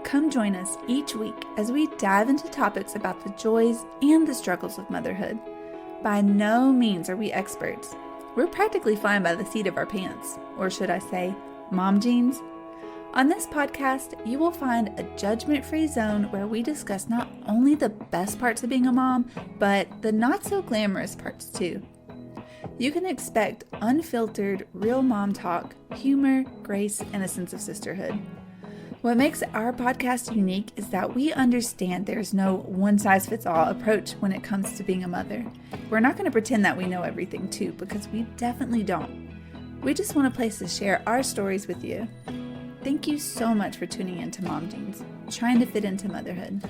Come join us each week as we dive into topics about the joys and the struggles of motherhood. By no means are we experts. We're practically flying by the seat of our pants, or should I say, mom jeans. On this podcast, you will find a judgment-free zone where we discuss not only the best parts of being a mom, but the not-so-glamorous parts too. You can expect unfiltered, real mom talk, humor, grace, and a sense of sisterhood. What makes our podcast unique is that we understand there's no one-size-fits-all approach when it comes to being a mother. We're not going to pretend that we know everything too, because we definitely don't. We just want a place to share our stories with you. Thank you so much for tuning in to Mom Jeans, trying to fit into motherhood.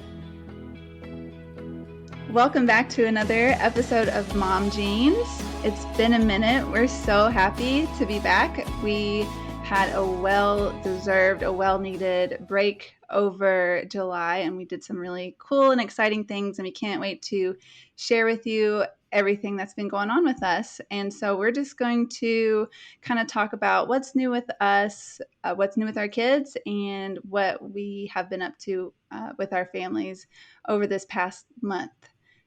Welcome back to another episode of Mom Jeans. It's been a minute. We're so happy to be back. We had a well-deserved, a well-needed break over July, and we did some really cool and exciting things, and we can't wait to share with you everything that's been going on with us. And so we're just going to kind of talk about what's new with us, what's new with our kids, and what we have been up to with our families over this past month.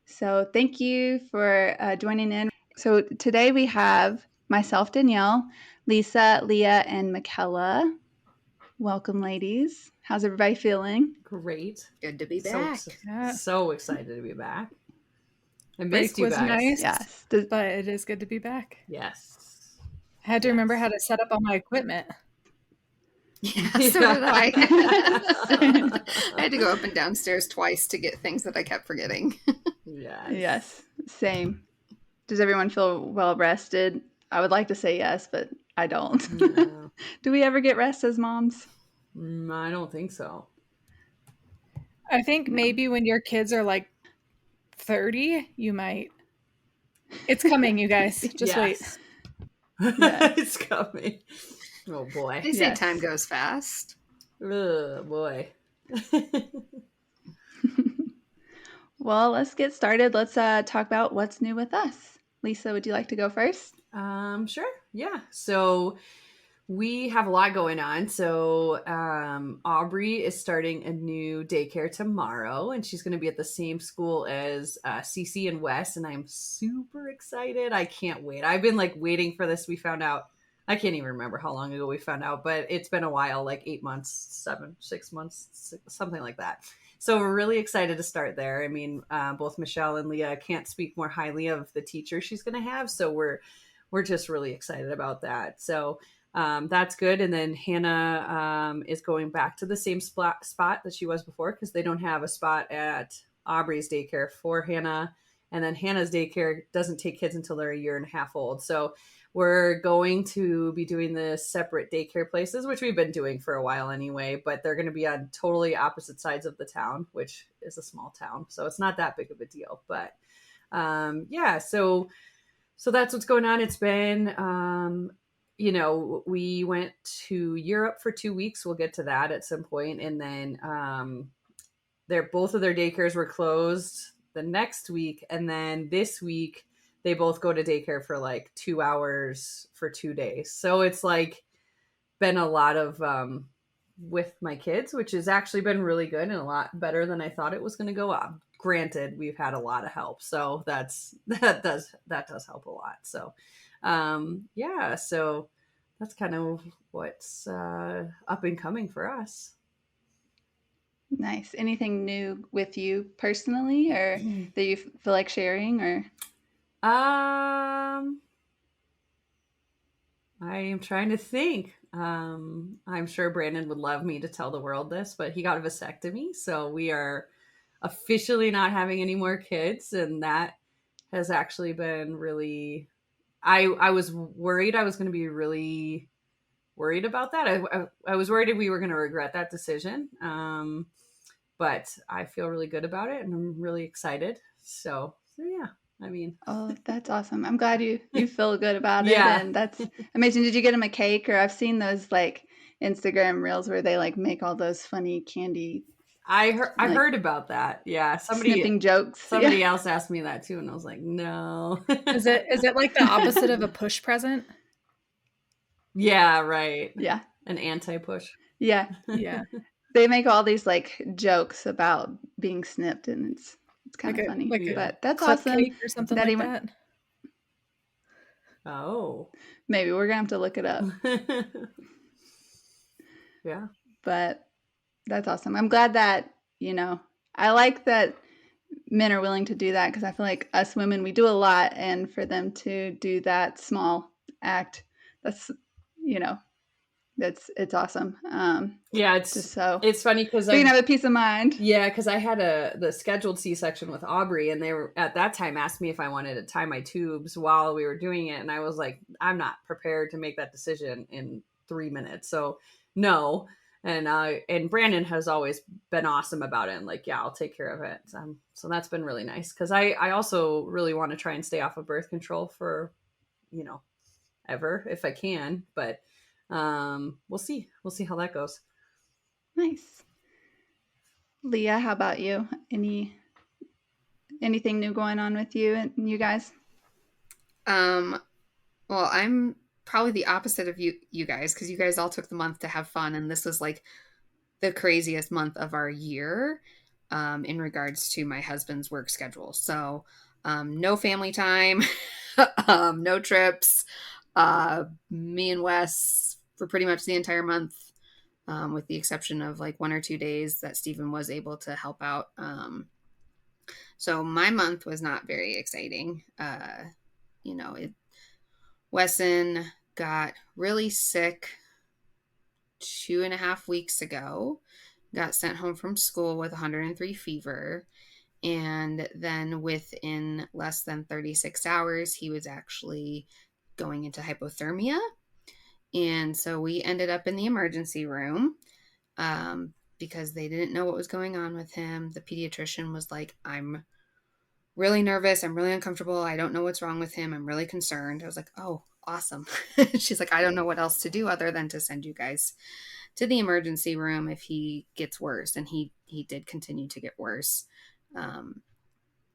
So thank you for joining in. So today we have myself, Danielle, Lisa, Leah, and Michaela. Welcome, ladies. How's everybody feeling? Great. Good to be back. So excited to be back. I missed you guys. Nice, Yes. but it is good to be back. Yes. I had to remember how to set up all my equipment. Yeah, so did I. I had to go up and downstairs twice to get things that I kept forgetting. Yes, same. Does everyone feel well rested? I would like to say yes, but I don't. No. Do we ever get rest as moms? I don't think so. I think maybe when your kids are like 30, you might. It's coming, you guys. Just wait. Yes. It's coming. Oh boy. They say time goes fast. Oh boy. Well, let's get started. Let's talk about what's new with us. Lisa, would you like to go first? Sure. Yeah. So we have a lot going on. So Aubrey is starting a new daycare tomorrow, and she's going to be at the same school as Cece and Wes, and I'm super excited. I can't wait. I've been waiting for this. We found out, I can't even remember how long ago we found out, but it's been a while, 8 months, 6 months, something like that. So we're really excited to start there. I mean, both Michelle and Leah can't speak more highly of the teacher she's going to have. So we're just really excited about that. So that's good. And then Hannah is going back to the same spot that she was before, because they don't have a spot at Aubrey's daycare for Hannah. And then Hannah's daycare doesn't take kids until they're 1.5 years old. So we're going to be doing the separate daycare places, which we've been doing for a while anyway, but they're going to be on totally opposite sides of the town, which is a small town. So it's not that big of a deal. But so that's what's going on. It's been, we went to Europe for 2 weeks. We'll get to that at some point. And then both of their daycares were closed the next week. And then this week, they both go to daycare for 2 hours for 2 days. So it's been a lot of with my kids, which has actually been really good and a lot better than I thought it was going to go up. Granted, we've had a lot of help. So that does help a lot. So so that's kind of what's up and coming for us. Nice. Anything new with you personally, or that you feel like sharing, or? I am trying to think. I'm sure Brandon would love me to tell the world this, but he got a vasectomy. So we are officially not having any more kids. And that has actually been really, I was worried I was going to be really worried about that. I was worried we were going to regret that decision. But I feel really good about it, and I'm really excited. So yeah. I mean, oh, that's awesome. I'm glad you feel good about it. Yeah. And that's amazing. Did you get him a cake? Or I've seen those Instagram reels where they make all those funny candy. I heard about that. Yeah. Snipping jokes. Somebody else asked me that too. And I was like, no. Is it like the opposite of a push present? Yeah. Right. Yeah. An anti-push. Yeah. Yeah. They make all these like jokes about being snipped, and it's kind Like of funny. like a But that's clip awesome cake or something that he like went. that. Oh. Maybe we're gonna have to look it up. Yeah. But that's awesome. I'm glad that, I like that men are willing to do that, because I feel like us women, we do a lot, and for them to do that small act, that's, it's awesome. Yeah, Just so it's funny because we can have a peace of mind. yeah, because I had the scheduled C-section with Aubrey, and they were at that time asked me if I wanted to tie my tubes while we were doing it, and I was like, I'm not prepared to make that decision in 3 minutes, so no. And Brandon has always been awesome about it, and like, yeah, I'll take care of it. So that's been really nice, because I also really want to try and stay off of birth control for, ever if I can, but we'll see how that goes. Nice. Leah, how about you? Anything new going on with you and you guys? Well, I'm probably the opposite of you guys, because you guys all took the month to have fun, and this was like the craziest month of our year in regards to my husband's work schedule. So no family time, no trips. Me and Wes for pretty much the entire month, with the exception of like 1 or 2 days that Stephen was able to help out. So my month was not very exciting. Wesson got really sick 2.5 weeks ago, got sent home from school with 103 fever. And then within less than 36 hours, he was actually going into hypothermia. And so we ended up in the emergency room because they didn't know what was going on with him. The pediatrician was like, I'm really nervous. I'm really uncomfortable. I don't know what's wrong with him. I'm really concerned. I was like, oh, awesome. She's like, I don't know what else to do other than to send you guys to the emergency room if he gets worse. And he did continue to get worse.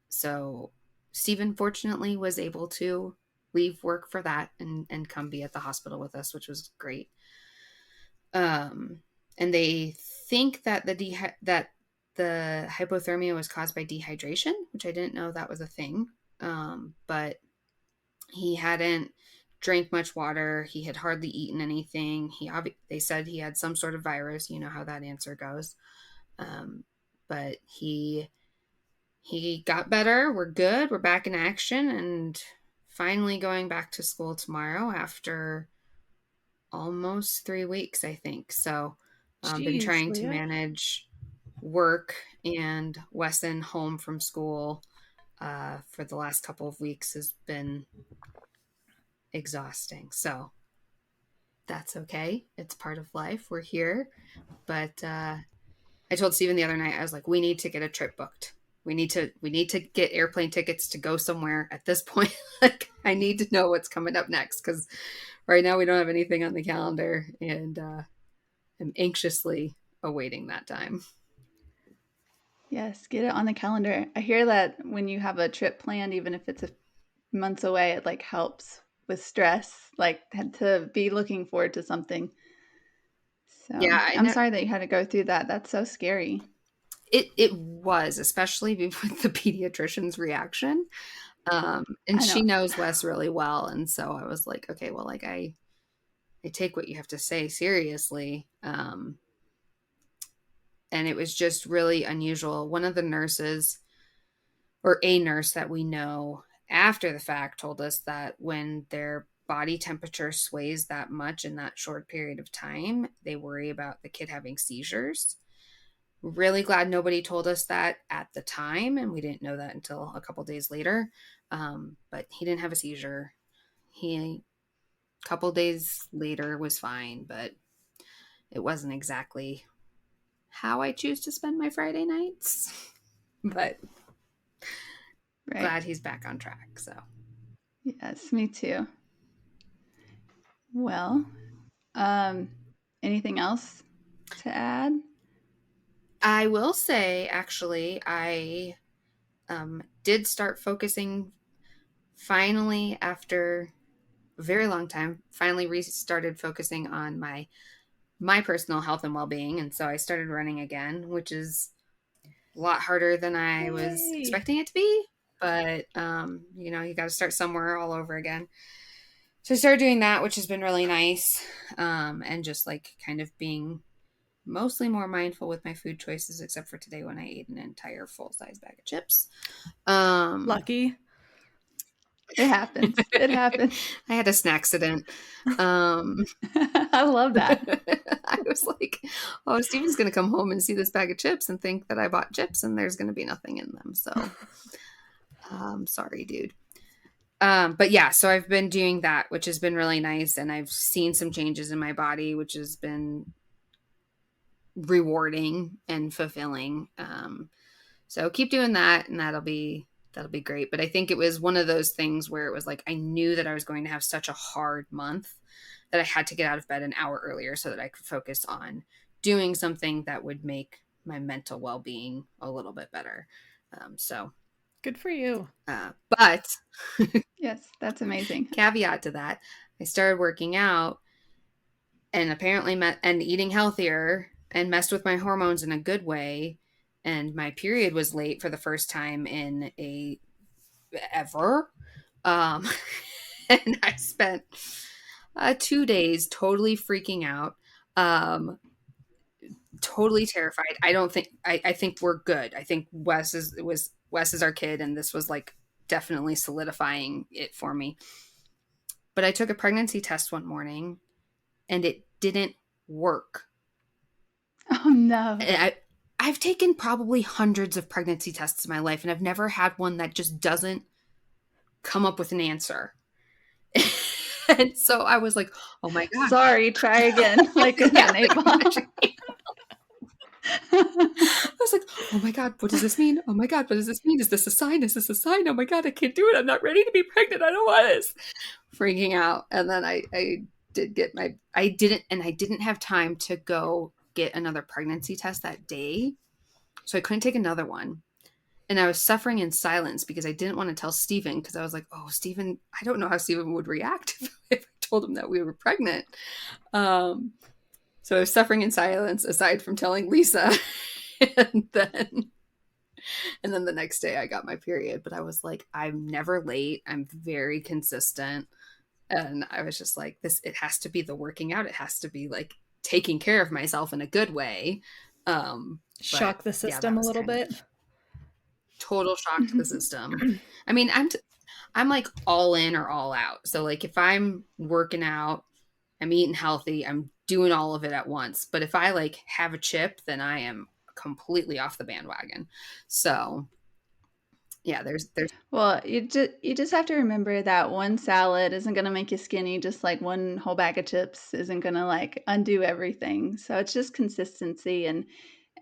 So Stephen fortunately was able to leave work for that and come be at the hospital with us, which was great. And they think that the hypothermia was caused by dehydration, which I didn't know that was a thing. But he hadn't drank much water. He had hardly eaten anything. They said he had some sort of virus. You know how that answer goes. But he got better. We're good. We're back in action and finally going back to school tomorrow after almost 3 weeks, I think. So been trying to manage work and Wesson home from school for the last couple of weeks has been exhausting. So that's okay. It's part of life. We're here. But I told Stephen the other night, I was like, we need to get a trip booked. We need to get airplane tickets to go somewhere at this point. Like, I need to know what's coming up next, because right now we don't have anything on the calendar, and I'm anxiously awaiting that time. Yes, get it on the calendar. I hear that when you have a trip planned, even if it's months away, it like helps with stress, like had to be looking forward to something. So Yeah, I'm sorry that you had to go through that. That's so scary. It was, especially with the pediatrician's reaction. And she knows Wes really well. And so I was like, okay, well, like I take what you have to say seriously. And it was just really unusual. One of the nurses, or a nurse that we know after the fact, told us that when their body temperature sways that much in that short period of time, they worry about the kid having seizures. Really glad nobody told us that at the time, and we didn't know that until a couple days later. But he didn't have a seizure. He, a couple days later, was fine, but it wasn't exactly how I choose to spend my Friday nights. But glad he's back on track. So yes, me too. Well, anything else to add? I will say, actually, I did start focusing finally after a very long time, finally restarted focusing on my my personal health and well-being. And so I started running again, which is a lot harder than I was Yay. expecting it to be. But, you know, you got to start somewhere all over again. So I started doing that, which has been really nice. And just like kind of being mostly more mindful with my food choices, except for today when I ate an entire full-size bag of chips. Lucky. It happens. It happens. I had a snack accident. I love that. I was like, oh, Steven's going to come home and see this bag of chips and think that I bought chips and there's going to be nothing in them. So, sorry, dude. But yeah, so I've been doing that, which has been really nice. And I've seen some changes in my body, which has been rewarding and fulfilling. So keep doing that and that'll be great. But I think it was one of those things where it was like, I knew that I was going to have such a hard month that I had to get out of bed an hour earlier so that I could focus on doing something that would make my mental well-being a little bit better. So good for you. But yes, that's amazing. Caveat to that, I started working out and apparently and eating healthier and messed with my hormones in a good way. And my period was late for the first time in ever. And I spent 2 days totally freaking out, totally terrified. I think we're good. I think Wes is our kid, and this was like definitely solidifying it for me. But I took a pregnancy test one morning, and it didn't work. Oh no! I've taken probably hundreds of pregnancy tests in my life, and I've never had one that just doesn't come up with an answer. And so I was like, oh my God. Sorry, try again. Like an 8-ball. I was like, oh my God, what does this mean? Oh my God, what does this mean? Is this a sign? Is this a sign? Oh my God, I can't do it. I'm not ready to be pregnant. I don't want this. Freaking out. And then I didn't have time to go get another pregnancy test that day. So I couldn't take another one. And I was suffering in silence because I didn't want to tell Steven, because I was like, oh, Steven, I don't know how Steven would react if I told him that we were pregnant. So I was suffering in silence aside from telling Lisa. and then the next day I got my period. But I was like, I'm never late. I'm very consistent. And I was just like, it has to be the working out. It has to be like taking care of myself in a good way. Shock the system a little bit. Total shock to the system. I mean, I'm like all in or all out. So like if I'm working out, I'm eating healthy, I'm doing all of it at once. But if I like have a chip, then I am completely off the bandwagon. So yeah, there's well, you just have to remember that one salad isn't going to make you skinny, just like one whole bag of chips isn't going to like undo everything. So it's just consistency and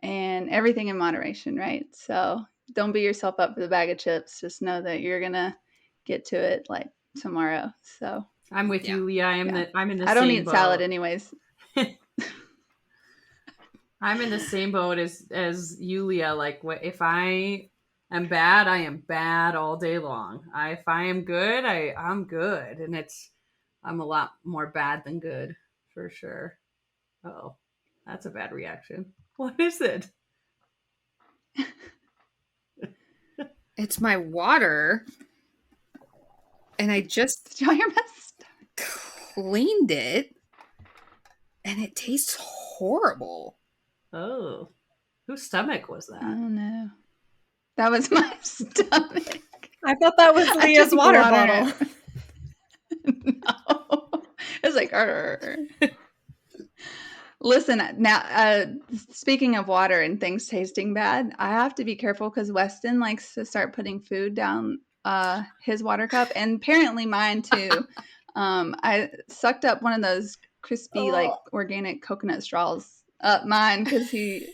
everything in moderation, right? So don't beat yourself up for the bag of chips. Just know that you're going to get to it like tomorrow. So I'm with you, Leah. I'm in the I don't same eat boat. salad anyways. I'm in the same boat as you, Leah. Like, if I am bad, I am bad all day long. If I am good, I'm good, and I'm a lot more bad than good for sure. Oh, that's a bad reaction. What is it? It's my water, and I just cleaned it, and it tastes horrible. Oh, whose stomach was that? I don't know. That was my stomach. I thought that was Leah's water bottle. No, it was like. Listen, now, speaking of water and things tasting bad, I have to be careful because Weston likes to start putting food down his water cup, and apparently mine too. I sucked up one of those crispy, like organic coconut straws up mine because he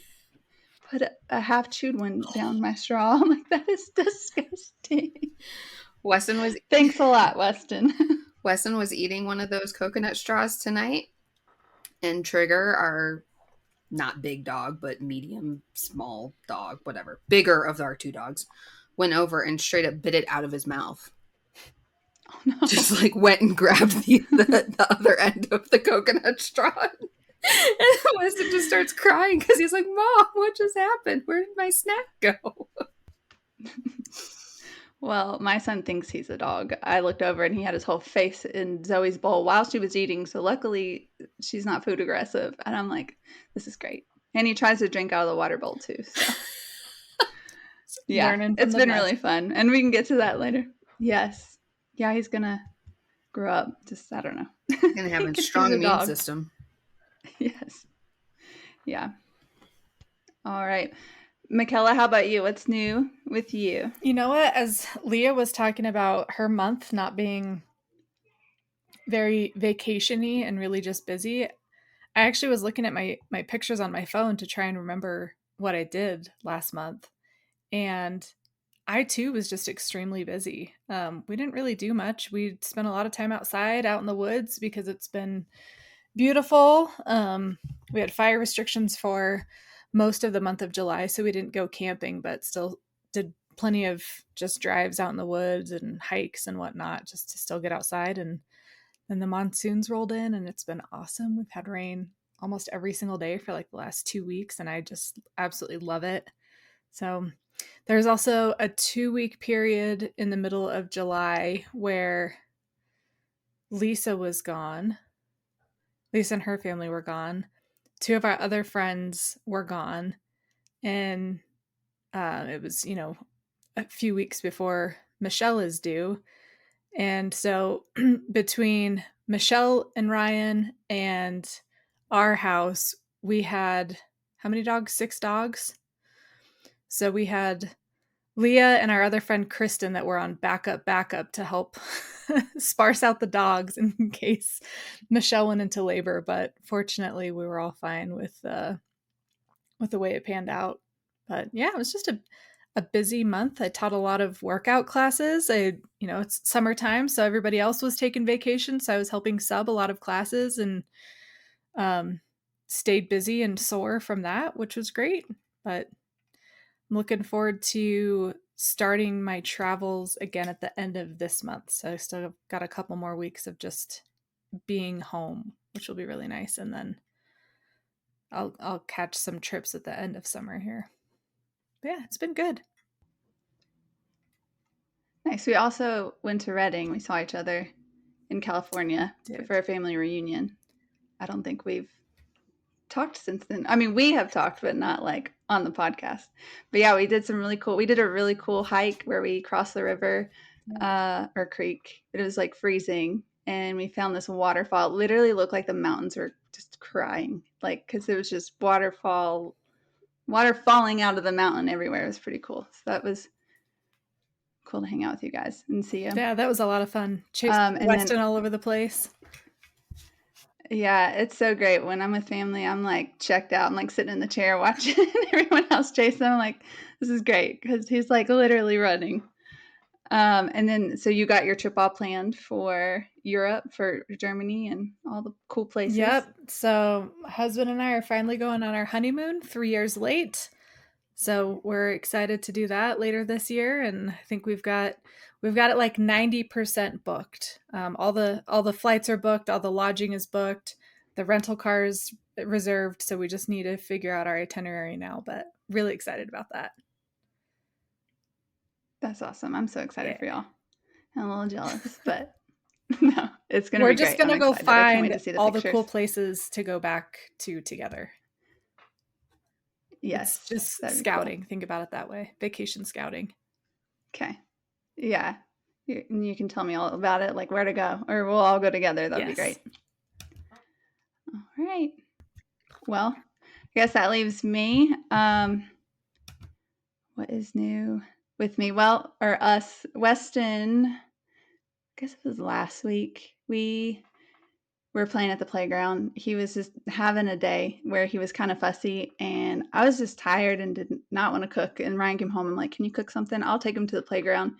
put a half chewed one down my straw. I'm like, that is disgusting. Thanks a lot, Weston. Weston was eating one of those coconut straws tonight. And Trigger, our not big dog, but medium, small dog, whatever, bigger of our two dogs, went over and straight up bit it out of his mouth. Oh no. Just like went and grabbed the other end of the coconut straw And Weston just starts crying because he's like, Mom, what just happened? Where did my snack go? Well, my son thinks he's a dog. I looked over and he had his whole face in Zoe's bowl while she was eating. So luckily she's not food aggressive. And I'm like, this is great. And he tries to drink out of the water bowl too. So yeah, Learning from it's the been best. really fun. And we can get to that later. Yes. Yeah, he's going to grow up. Just, I don't know. He's going to have a 'Cause strong he's a immune dog. system. Yes. Yeah. All right. Michaela, how about you? What's new with you? You know what? As Leah was talking about her month not being very vacation-y and really just busy, I actually was looking at my pictures on my phone to try and remember what I did last month. And I too was just extremely busy. We didn't really do much. We spent a lot of time outside, out in the woods, because it's been beautiful. We had fire restrictions for most of the month of July, so we didn't go camping, but still did plenty of just drives out in the woods and hikes and whatnot, just to still get outside. And then the monsoons rolled in, and it's been awesome. We've had rain almost every single day for like the last 2 weeks, and I just absolutely love it. So there's also a 2-week period in the middle of July where Lisa was gone. Lisa and her family were gone. 2 of our other friends were gone. And it was, a few weeks before Michelle is due. And so between Michelle and Ryan and our house, we had how many dogs? 6 dogs. So we had Leah and our other friend Kristen that were on backup to help sparse out the dogs in case Michelle went into labor. But fortunately, we were all fine with the way it panned out. But yeah, it was just a busy month. I taught a lot of workout classes. It's summertime, so everybody else was taking vacation, so I was helping sub a lot of classes and stayed busy and sore from that, which was great. But I'm looking forward to starting my travels again at the end of this month. So I still got a couple more weeks of just being home, which will be really nice. And then I'll catch some trips at the end of summer here. But yeah, it's been good. Nice. We also went to Reading. We saw each other in California for a family reunion. I don't think we've talked since then. I mean, we have talked, but not like on the podcast. But yeah, we did a really cool hike where we crossed the river or creek. It was like freezing, and we found this waterfall. It literally looked like the mountains were just crying, like, because it was just water falling out of the mountain everywhere. It was pretty cool. So that was cool to hang out with you guys and see you. Yeah, that was a lot of fun. Chasing Weston all over the place. Yeah, it's so great. When I'm with family, I'm like checked out. I'm like sitting in the chair watching everyone else chase them. I'm like, this is great because he's like literally running. And then, so you got your trip all planned for Europe, for Germany, and all the cool places. Yep. So my husband and I are finally going on our honeymoon 3 years late. So we're excited to do that later this year, and I think we've got it like 90% booked. All the flights are booked, all the lodging is booked, the rental car is reserved. So we just need to figure out our itinerary now. But really excited about that. That's awesome. I'm so excited for y'all. I'm a little jealous, but no, it's gonna be great. We're just gonna go find all pictures. the cool places to go back to together. Yes, it's just scouting. Cool. Think about it that way. Vacation scouting. Okay. Yeah. You can tell me all about it, like where to go, or we'll all go together. That'd be great. All right. Well, I guess that leaves me. What is new with me? Well, or us, Weston, I guess it was last week. We were playing at the playground. He was just having a day where he was kind of fussy, and I was just tired and did not want to cook. And Ryan came home. I'm like, can you cook something? I'll take him to the playground.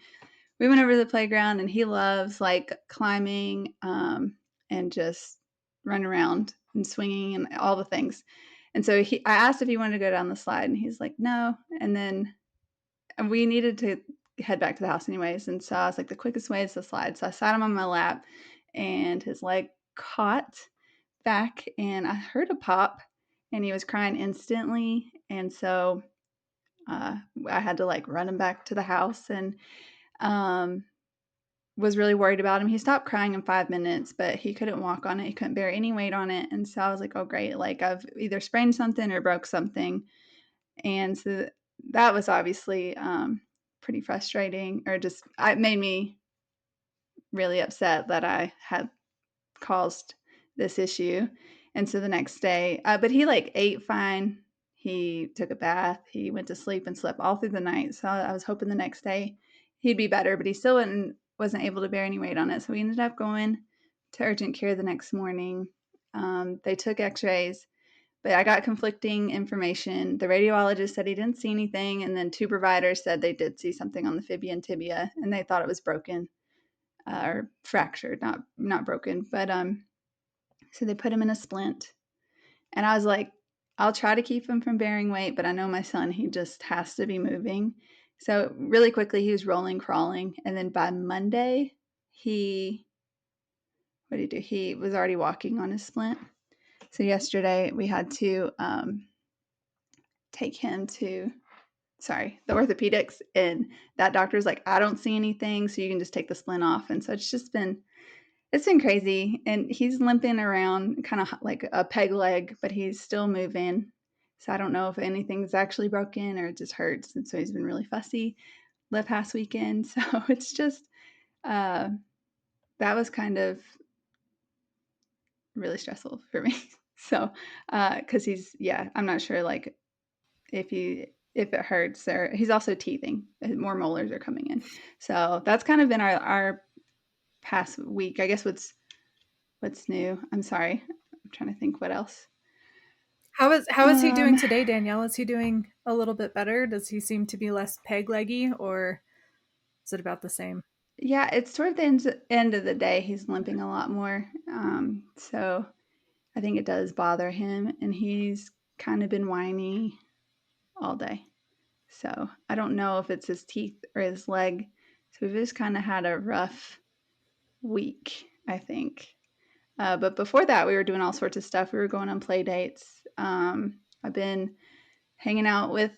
We went over to the playground, and he loves like climbing and just running around and swinging and all the things. And so I asked if he wanted to go down the slide, and he's like, no. And then we needed to head back to the house anyways. And so I was like, the quickest way is the slide. So I sat him on my lap, and his leg caught, back and I heard a pop and he was crying instantly. And so I had to like run him back to the house and was really worried about him. He stopped crying in 5 minutes, but he couldn't walk on it. He couldn't bear any weight on it. And so I was like, oh, great. Like I've either sprained something or broke something. And so that was obviously pretty frustrating, or just it made me really upset that I had caused this issue. And so the next day, but he like ate fine. He took a bath. He went to sleep and slept all through the night. So I was hoping the next day he'd be better, but he still wasn't able to bear any weight on it. So we ended up going to urgent care the next morning. They took x-rays, but I got conflicting information. The radiologist said he didn't see anything, and then 2 providers said they did see something on the fibula and tibia, and they thought it was broken or fractured, not broken. But so they put him in a splint, and I was like, I'll try to keep him from bearing weight, but I know my son, he just has to be moving. So really quickly, he was rolling, crawling, and then by Monday, what did he do? He was already walking on his splint. So yesterday we had to take him to the orthopedics, and that doctor's like, I don't see anything, so you can just take the splint off. And so it's been crazy, and he's limping around kind of like a peg leg, but he's still moving. So I don't know if anything's actually broken or it just hurts. And so he's been really fussy the past weekend. So it's just that was kind of really stressful for me. So because I'm not sure like if it hurts, or he's also teething. More molars are coming in. So that's kind of been our past week. I guess what's new. I'm sorry. I'm trying to think what else. How is he doing today, Danielle? Is he doing a little bit better? Does he seem to be less peg leggy, or is it about the same? Yeah, it's toward the end of the day. He's limping a lot more. So I think it does bother him, and he's kind of been whiny all day. So I don't know if it's his teeth or his leg. So we've just kind of had a rough week, I think. But before that, we were doing all sorts of stuff. We were going on play dates. I've been hanging out with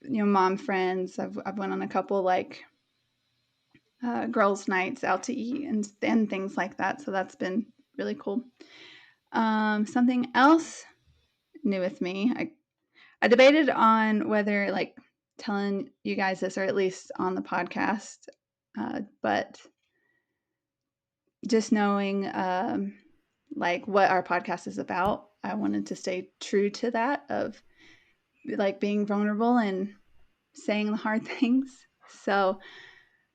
mom friends. I've went on a couple like girls' nights out to eat and things like that. So that's been really cool. Something else new with me. I debated on whether like telling you guys this, or at least on the podcast, but just knowing like what our podcast is about, I wanted to stay true to that, of like being vulnerable and saying the hard things. So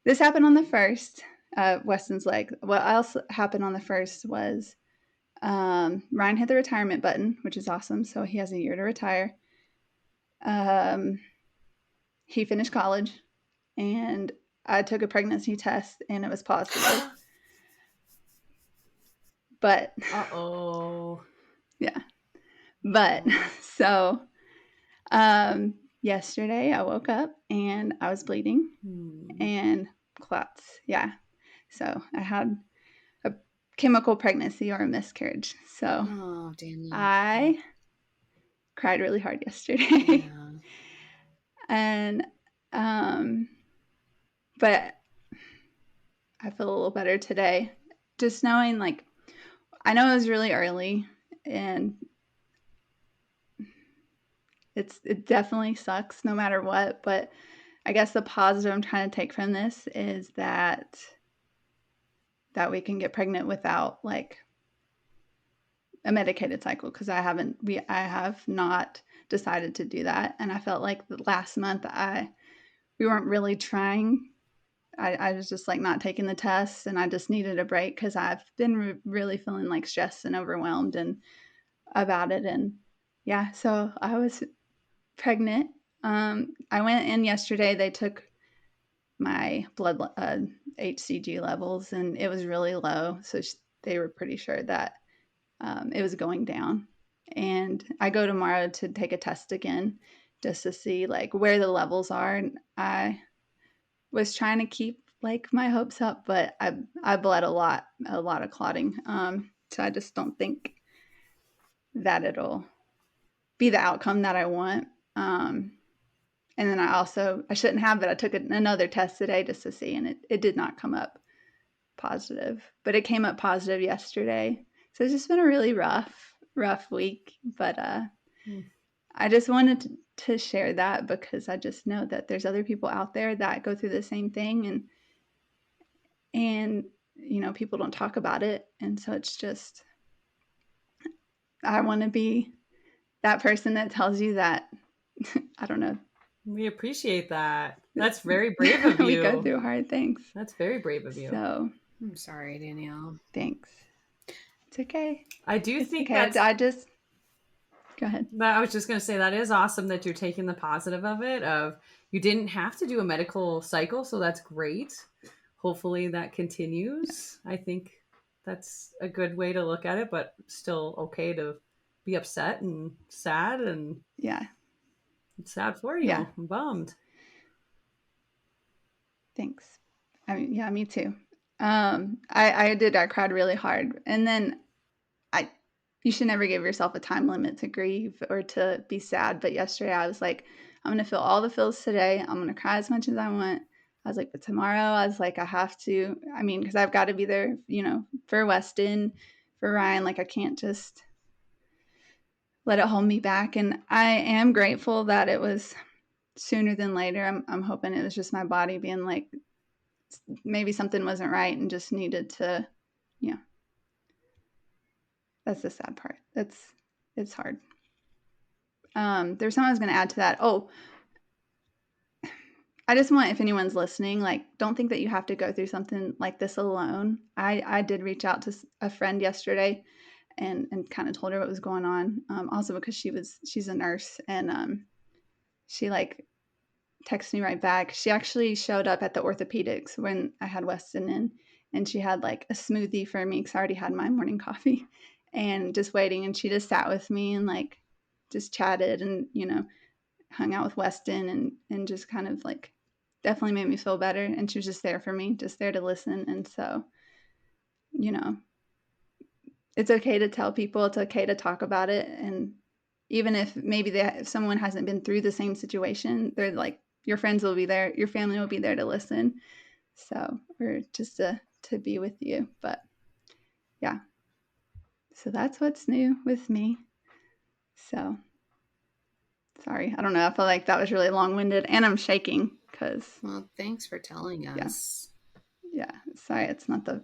this happened on the 1st. Weston's leg. What else happened on the 1st was Ryan hit the retirement button, which is awesome. So he has a year to retire. He finished college, and I took a pregnancy test, and it was positive. But yeah. But so yesterday I woke up and I was bleeding and clots. Yeah. So I had a chemical pregnancy, or a miscarriage. So I cried really hard yesterday. Yeah. And but I feel a little better today, just knowing like I know it was really early, and it definitely sucks no matter what, but I guess the positive I'm trying to take from this is that we can get pregnant without like a medicated cycle, because I have not decided to do that, and I felt like the last month we weren't really trying. I was just like not taking the tests, and I just needed a break because I've been really feeling like stressed and overwhelmed and about it. And yeah, so I was pregnant. I went in yesterday. They took my blood HCG levels, and it was really low. So they were pretty sure that it was going down. And I go tomorrow to take a test again, just to see like where the levels are. And I was trying to keep like my hopes up, but I bled a lot of clotting. So I just don't think that it'll be the outcome that I want. And then I shouldn't have, but I took another test today just to see, and it did not come up positive, but it came up positive yesterday. So it's just been a really rough week, but I just wanted to share that because I just know that there's other people out there that go through the same thing, and you know, people don't talk about it, and so it's just, I want to be that person that tells you that I don't know. We appreciate that. That's very brave of you. We go through hard things. That's very brave of you. So I'm sorry, Danielle. Thanks. It's okay. I do think okay. that's... Go ahead. But I was just going to say that is awesome that you're taking the positive of it. Of you didn't have to do a medical cycle, so that's great. Hopefully that continues. Yeah. I think that's a good way to look at it, but still okay to be upset and sad, and yeah, it's sad for you. Yeah. I'm bummed. Thanks. I mean, yeah, me too. I cried really hard, and then you should never give yourself a time limit to grieve or to be sad. But yesterday I was like, I'm going to feel all the feels today. I'm going to cry as much as I want. I was like, but tomorrow I was like, I have to, because I've got to be there, you know, for Weston, for Ryan. Like, I can't just let it hold me back. And I am grateful that it was sooner than later. I'm hoping it was just my body being like, maybe something wasn't right and just needed to, you know. That's the sad part. It's hard. There's something I was going to add to that. Oh, I just want, if anyone's listening, like, don't think that you have to go through something like this alone. I did reach out to a friend yesterday and kind of told her what was going on. Also because she's a nurse, and she like texted me right back. She actually showed up at the orthopedics when I had Weston in, and she had like a smoothie for me because I already had my morning coffee. And just waiting, and she just sat with me and like just chatted and, you know, hung out with Weston and just kind of like definitely made me feel better. And she was just there for me, just there to listen. And so, you know, it's okay to tell people, it's okay to talk about it. And even if maybe if someone hasn't been through the same situation, they're like, your friends will be there, your family will be there to listen. So, or just to be with you. But yeah. So that's what's new with me. So, sorry. I don't know. I feel like that was really long-winded, and I'm shaking because... Well, thanks for telling us. Yeah. Sorry, it's not the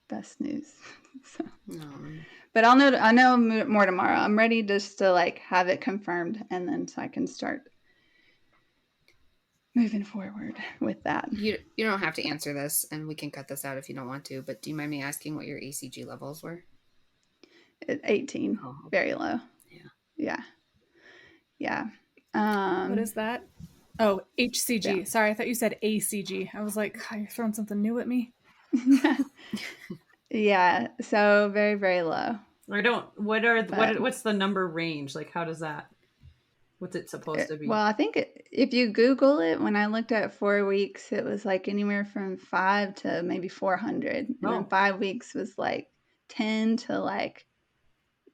best news. So. No. But I know more tomorrow. I'm ready just to like have it confirmed, and then so I can start moving forward with that. You don't have to answer this, and we can cut this out if you don't want to, but do you mind me asking what your ACG levels were? 18. Oh, okay. Very low. Yeah. What is that? Oh, HCG. Yeah. Sorry, I thought you said ACG. I was like, oh, you're throwing something new at me. Yeah. So very, very low. What's the number range? Like, how does that, what's it supposed to be? Well, I think if you Google it, when I looked at 4 weeks, it was like anywhere from 5 to maybe 400. And then 5 weeks was like 10 to like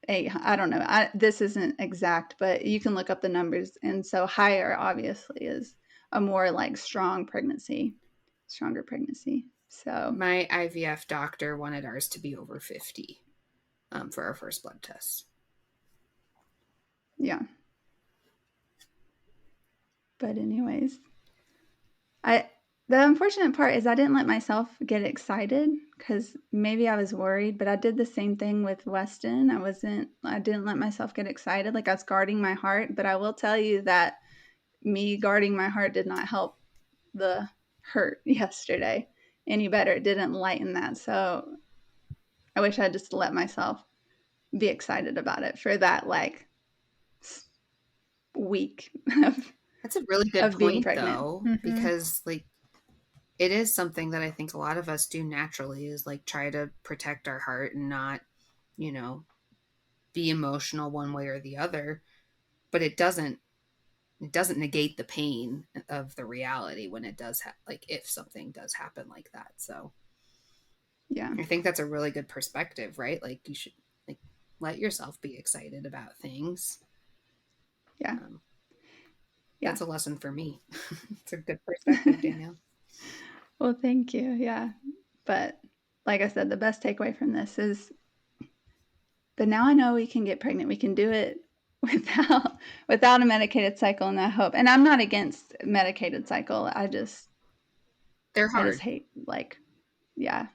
8. I don't know. This isn't exact, but you can look up the numbers. And so higher obviously is a more like stronger pregnancy. So my IVF doctor wanted ours to be over 50 for our first blood test. Yeah. But anyways, the unfortunate part is I didn't let myself get excited because maybe I was worried, but I did the same thing with Weston. I didn't let myself get excited. Like, I was guarding my heart, but I will tell you that me guarding my heart did not help the hurt yesterday any better. It didn't lighten that. So I wish I just let myself be excited about it for that like week of That's a really good point though, because like it is something that I think a lot of us do naturally, is like try to protect our heart and not, you know, be emotional one way or the other. But it doesn't negate the pain of the reality when it does like if something does happen like that. So yeah, I think that's a really good perspective, right? Like you should, like let yourself be excited about things. Yeah. Yeah. That's a lesson for me. It's a good perspective, Danielle. Well, thank you. Yeah. But like I said, the best takeaway from this is, but now I know we can get pregnant. We can do it without a medicated cycle, and I hope. And I'm not against medicated cycle. They're hard. I just hate, like, yeah.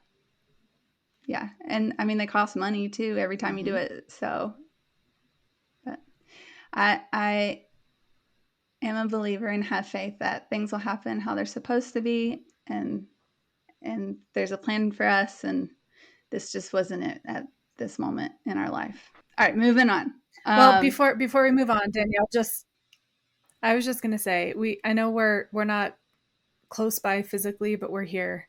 Yeah. And I mean, they cost money too every time you do it. So, but I am a believer and have faith that things will happen how they're supposed to be, and there's a plan for us, and this just wasn't it at this moment in our life. All right, moving on. Well, before we move on, Danielle, I was just gonna say, I know we're not close by physically, but we're here.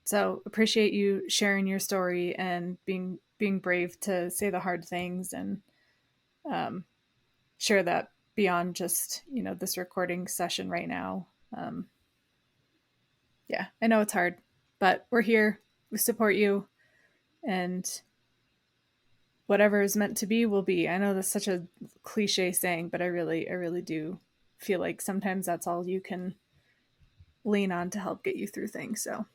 So appreciate you sharing your story and being brave to say the hard things, and share that beyond just, this recording session right now. Yeah, I know it's hard, but we're here. We support you, and whatever is meant to be will be. I know that's such a cliche saying, but I really do feel like sometimes that's all you can lean on to help get you through things. So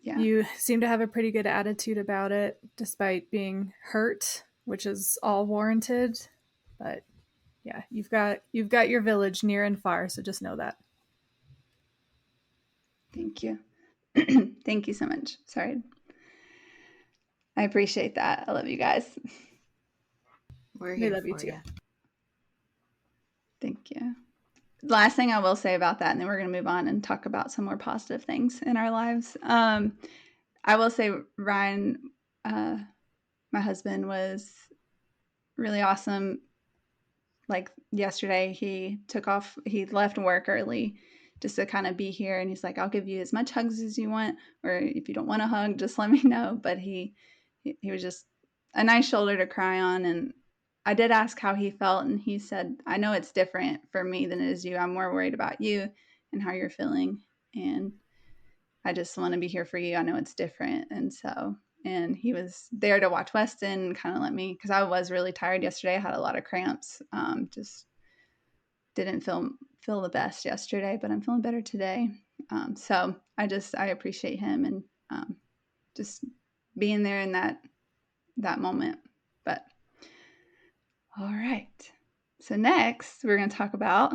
yeah. You seem to have a pretty good attitude about it, despite being hurt, which is all warranted. But yeah, you've got your village near and far, so just know that. Thank you. Thank you so much. Sorry. I appreciate that. I love you guys. We're here. We love you too. Thank you. Last thing I will say about that, and then we're going to move on and talk about some more positive things in our lives. I will say Ryan, my husband, was really awesome. Like yesterday, he left work early just to kind of be here. And he's like, I'll give you as much hugs as you want, or if you don't want a hug, just let me know. But he was just a nice shoulder to cry on. And I did ask how he felt, and he said, I know it's different for me than it is you. I'm more worried about you and how you're feeling. And I just want to be here for you. I know it's different. And he was there to watch Weston and kind of let me, because I was really tired yesterday. I had a lot of cramps. Just didn't feel the best yesterday, but I'm feeling better today. So I appreciate him, and just being there in that moment. But all right. So next we're going to talk about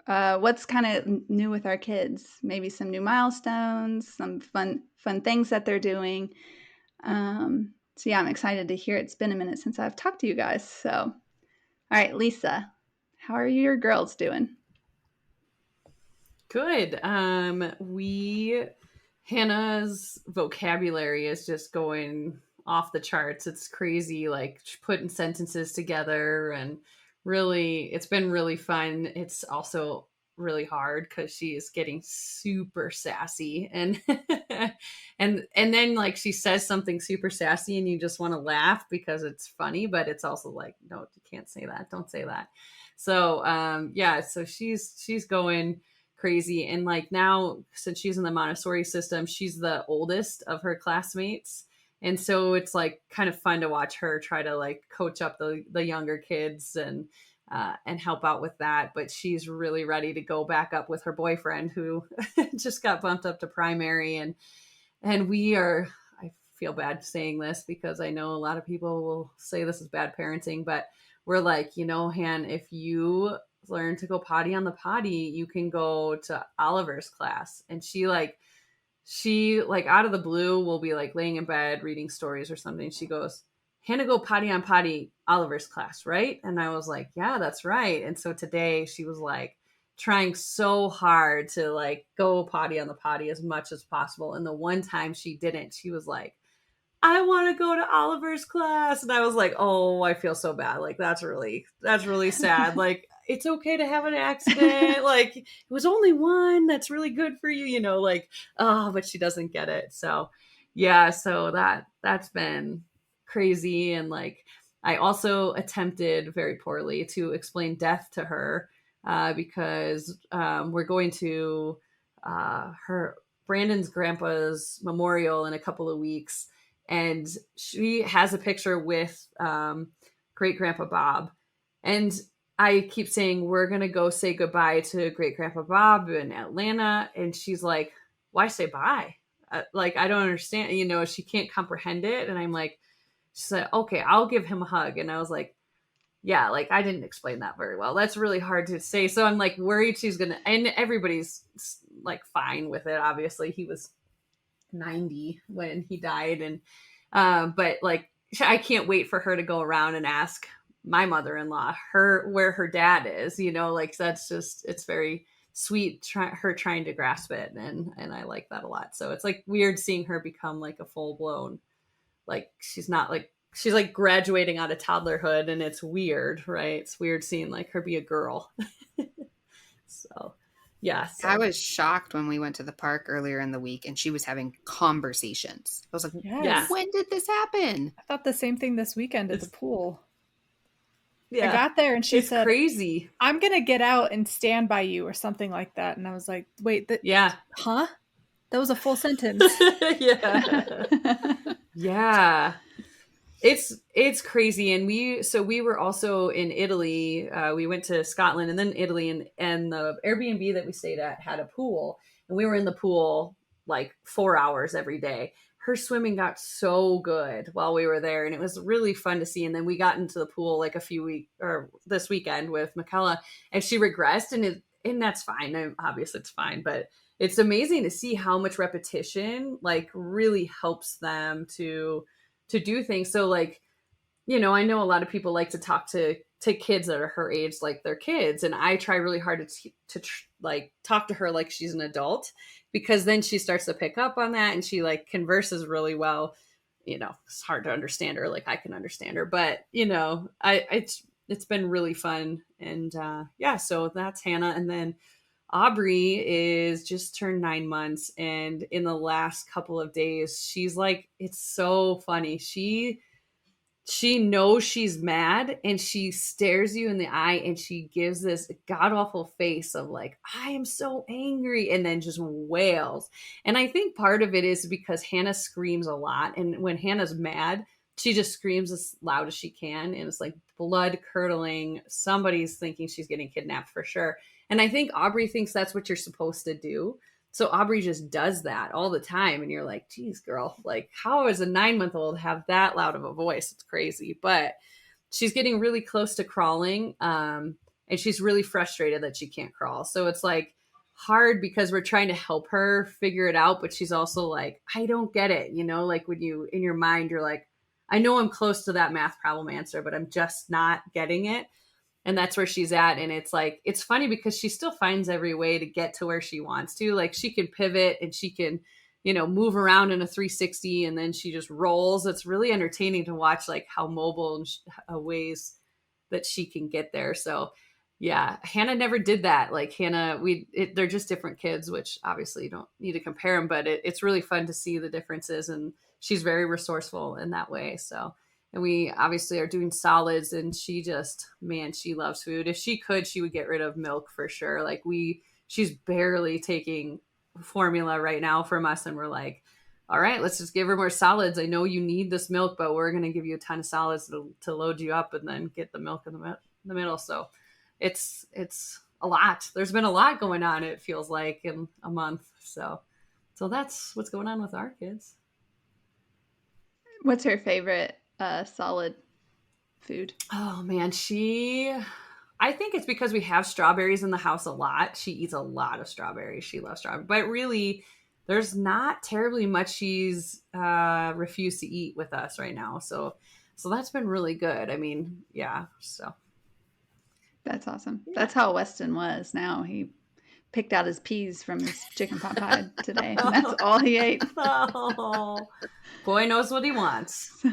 what's kind of new with our kids, maybe some new milestones, some fun things that they're doing. So yeah, I'm excited to hear. It's been a minute since I've talked to you guys. So, all right, Lisa, how are your girls doing? Good. Hannah's vocabulary is just going off the charts. It's crazy, like putting sentences together, and really, it's been really fun. It's also really hard because she is getting super sassy, and and then like she says something super sassy and you just want to laugh because it's funny, but it's also like, no, you can't say that, don't say that. So yeah, so she's going crazy. And like now, since she's in the Montessori system, she's the oldest of her classmates, and so it's like kind of fun to watch her try to like coach up the younger kids and help out with that. But she's really ready to go back up with her boyfriend, who just got bumped up to primary. And we are, I feel bad saying this because I know a lot of people will say this is bad parenting, but we're like, Han, if you learn to go potty on the potty, you can go to Oliver's class. And she out of the blue will be like laying in bed reading stories or something. She goes, Hannah, go potty on potty, Oliver's class, right? And I was like, yeah, that's right. And so today she was like trying so hard to like go potty on the potty as much as possible. And the one time she didn't, she was like, I want to go to Oliver's class. And I was like, oh, I feel so bad. Like, that's really sad. Like, it's okay to have an accident. Like, it was only one. That's really good for you, like, oh, but she doesn't get it. So yeah, so that's been crazy. And like, I also attempted very poorly to explain death to her because we're going to her Brandon's grandpa's memorial in a couple of weeks. and she has a picture with great grandpa Bob. And I keep saying, we're going to go say goodbye to great grandpa Bob in Atlanta. And she's like, why say bye? Like, I don't understand. You know, she can't comprehend it. And I'm like, she's like, okay, I'll give him a hug. And I was like, yeah, like I didn't explain that very well. That's really hard to say. So I'm like worried she's going to, and everybody's like fine with it. Obviously he was 90 when he died. And, but like, I can't wait for her to go around and ask my mother-in-law where her dad is, you know, like that's just, it's very sweet, her trying to grasp it. And I like that a lot. So it's like weird seeing her become like a full blown, like she's not like, she's like graduating out of toddlerhood, and it's weird, right? It's weird seeing like her be a girl. So yeah. So. I was shocked when we went to the park earlier in the week and she was having conversations. I was like, Yes. when did this happen? I thought the same thing this weekend at the pool. Yeah. I got there and she said, crazy. I'm going to get out and stand by you or something like that. And I was like, wait, yeah. Huh? That was a full sentence. Yeah. Yeah. It's crazy. And we were also in Italy. We went to Scotland and then Italy, and the Airbnb that we stayed at had a pool, and we were in the pool like 4 hours every day. Her swimming got so good while we were there, and it was really fun to see. And then we got into the pool like this weekend with Michaela, and she regressed, and that's fine. Obviously it's fine, but it's amazing to see how much repetition like really helps them to do things. So like, you know, I know a lot of people like to talk to kids that are her age like they're kids, and I try really hard to like talk to her like she's an adult, because then she starts to pick up on that and she like converses really well. You know, it's hard to understand her like I can understand her, but you know, it's been really fun. And yeah, so that's Hannah. And then Aubrey is just turned 9 months, and in the last couple of days she's like, it's so funny, she knows she's mad, and she stares you in the eye and she gives this god awful face of like, I am so angry, and then just wails. And I think part of it is because Hannah screams a lot, and when Hannah's mad she just screams as loud as she can, and it's like blood curdling. Somebody's thinking she's getting kidnapped for sure. And I think Aubrey thinks that's what you're supposed to do. So Aubrey just does that all the time. And you're like, geez, girl, like how does a 9-month-old have that loud of a voice? It's crazy. But she's getting really close to crawling. And she's really frustrated that she can't crawl. So it's like hard because we're trying to help her figure it out. But she's also like, I don't get it. You know, like when you, in your mind, you're like, I know I'm close to that math problem answer, but I'm just not getting it. And that's where she's at. And it's like, it's funny because she still finds every way to get to where she wants to. Like she can pivot and she can, you know, move around in a 360 and then she just rolls. It's really entertaining to watch like how mobile and ways that she can get there. So yeah, Hannah never did that. Like Hannah, they're just different kids, which obviously you don't need to compare them, but it's really fun to see the differences. And she's very resourceful in that way. So, and we obviously are doing solids, and she just, man, she loves food. If she could, she would get rid of milk for sure. Like she's barely taking formula right now from us. And we're like, all right, let's just give her more solids. I know you need this milk, but we're going to give you a ton of solids to load you up and then get the milk in the middle. So it's a lot. There's been a lot going on, it feels like, in a month. So that's what's going on with our kids. What's her favorite solid food? Oh man, I think it's because we have strawberries in the house a lot. She eats a lot of strawberries. She loves strawberries. But really, there's not terribly much she's refused to eat with us right now. So that's been really good. I mean, yeah. So that's awesome. Yeah. That's how Weston was. Now he picked out his peas from his chicken pot pie today, and that's all he ate. Oh, boy knows what he wants.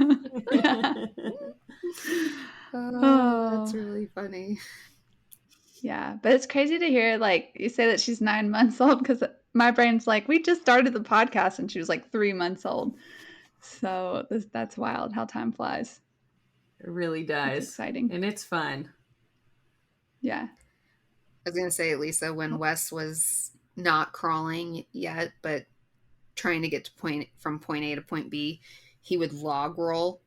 That's really funny. Yeah, but it's crazy to hear, like, you say that she's 9 months old, because my brain's like, we just started the podcast and she was like 3 months old. So that's wild how time flies. It really does. It's exciting. And it's fun. Yeah. I was going to say, Lisa, when Wes was not crawling yet, but trying to get from point A to point B, he would log roll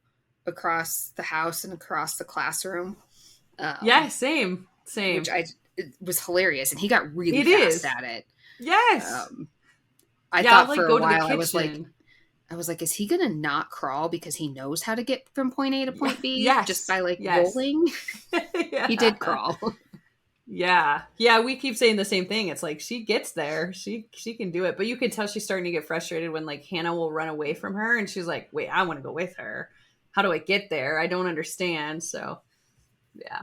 across the house and across the classroom. Yeah, same. Which it was hilarious, and he got really It fast is. at it. Yes. I Yeah, thought I'll, like, for go a to the while, I was kitchen. like, is he gonna not crawl because he knows how to get from point A to point B Yes. just by like Yes. rolling? Yeah. He did crawl. Yeah. Yeah, we keep saying the same thing. It's like she gets there. She can do it. But you can tell she's starting to get frustrated when like Hannah will run away from her and she's like, "Wait, I want to go with her. How do I get there? I don't understand." So, yeah.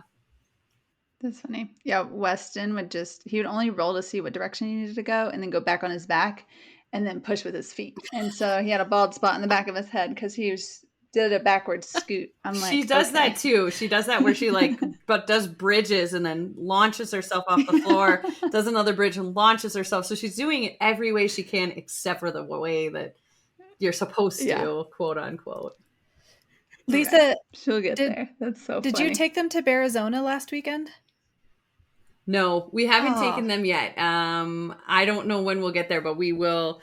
That's funny. Yeah, Weston he would only roll to see what direction he needed to go and then go back on his back and then push with his feet. And so he had a bald spot in the back of his head because did a backwards scoot. I'm like, she does that too. She does that where she like but does bridges and then launches herself off the floor, does another bridge and launches herself. So she's doing it every way she can except for the way that you're supposed to, quote unquote. Lisa, she'll get there. That's so funny. Did you take them to Arizona last weekend? No, we haven't taken them yet. I don't know when we'll get there, but we will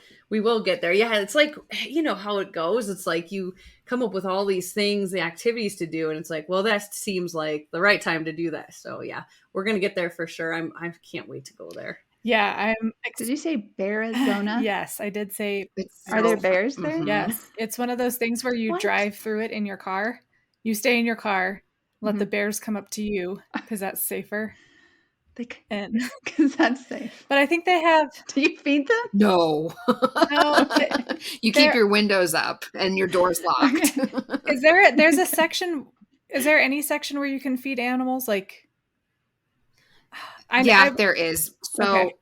get there. Yeah, it's like, you know how it goes. It's like you come up with all these things, the activities to do, and it's like, well, that seems like the right time to do that. So yeah, we're gonna get there for sure. I can't wait to go there. Yeah, Did you say Arizona? Yes, I did say. Are there bears there? Mm-hmm. Yes, it's one of those things where you drive through it in your car. You stay in your car, let the bears come up to you because that's safer. Because that's safe. But I think they have. Do you feed them? No. No. You keep your windows up and your doors locked. There's a section. Is there any section where you can feed animals? Like, there is. So okay.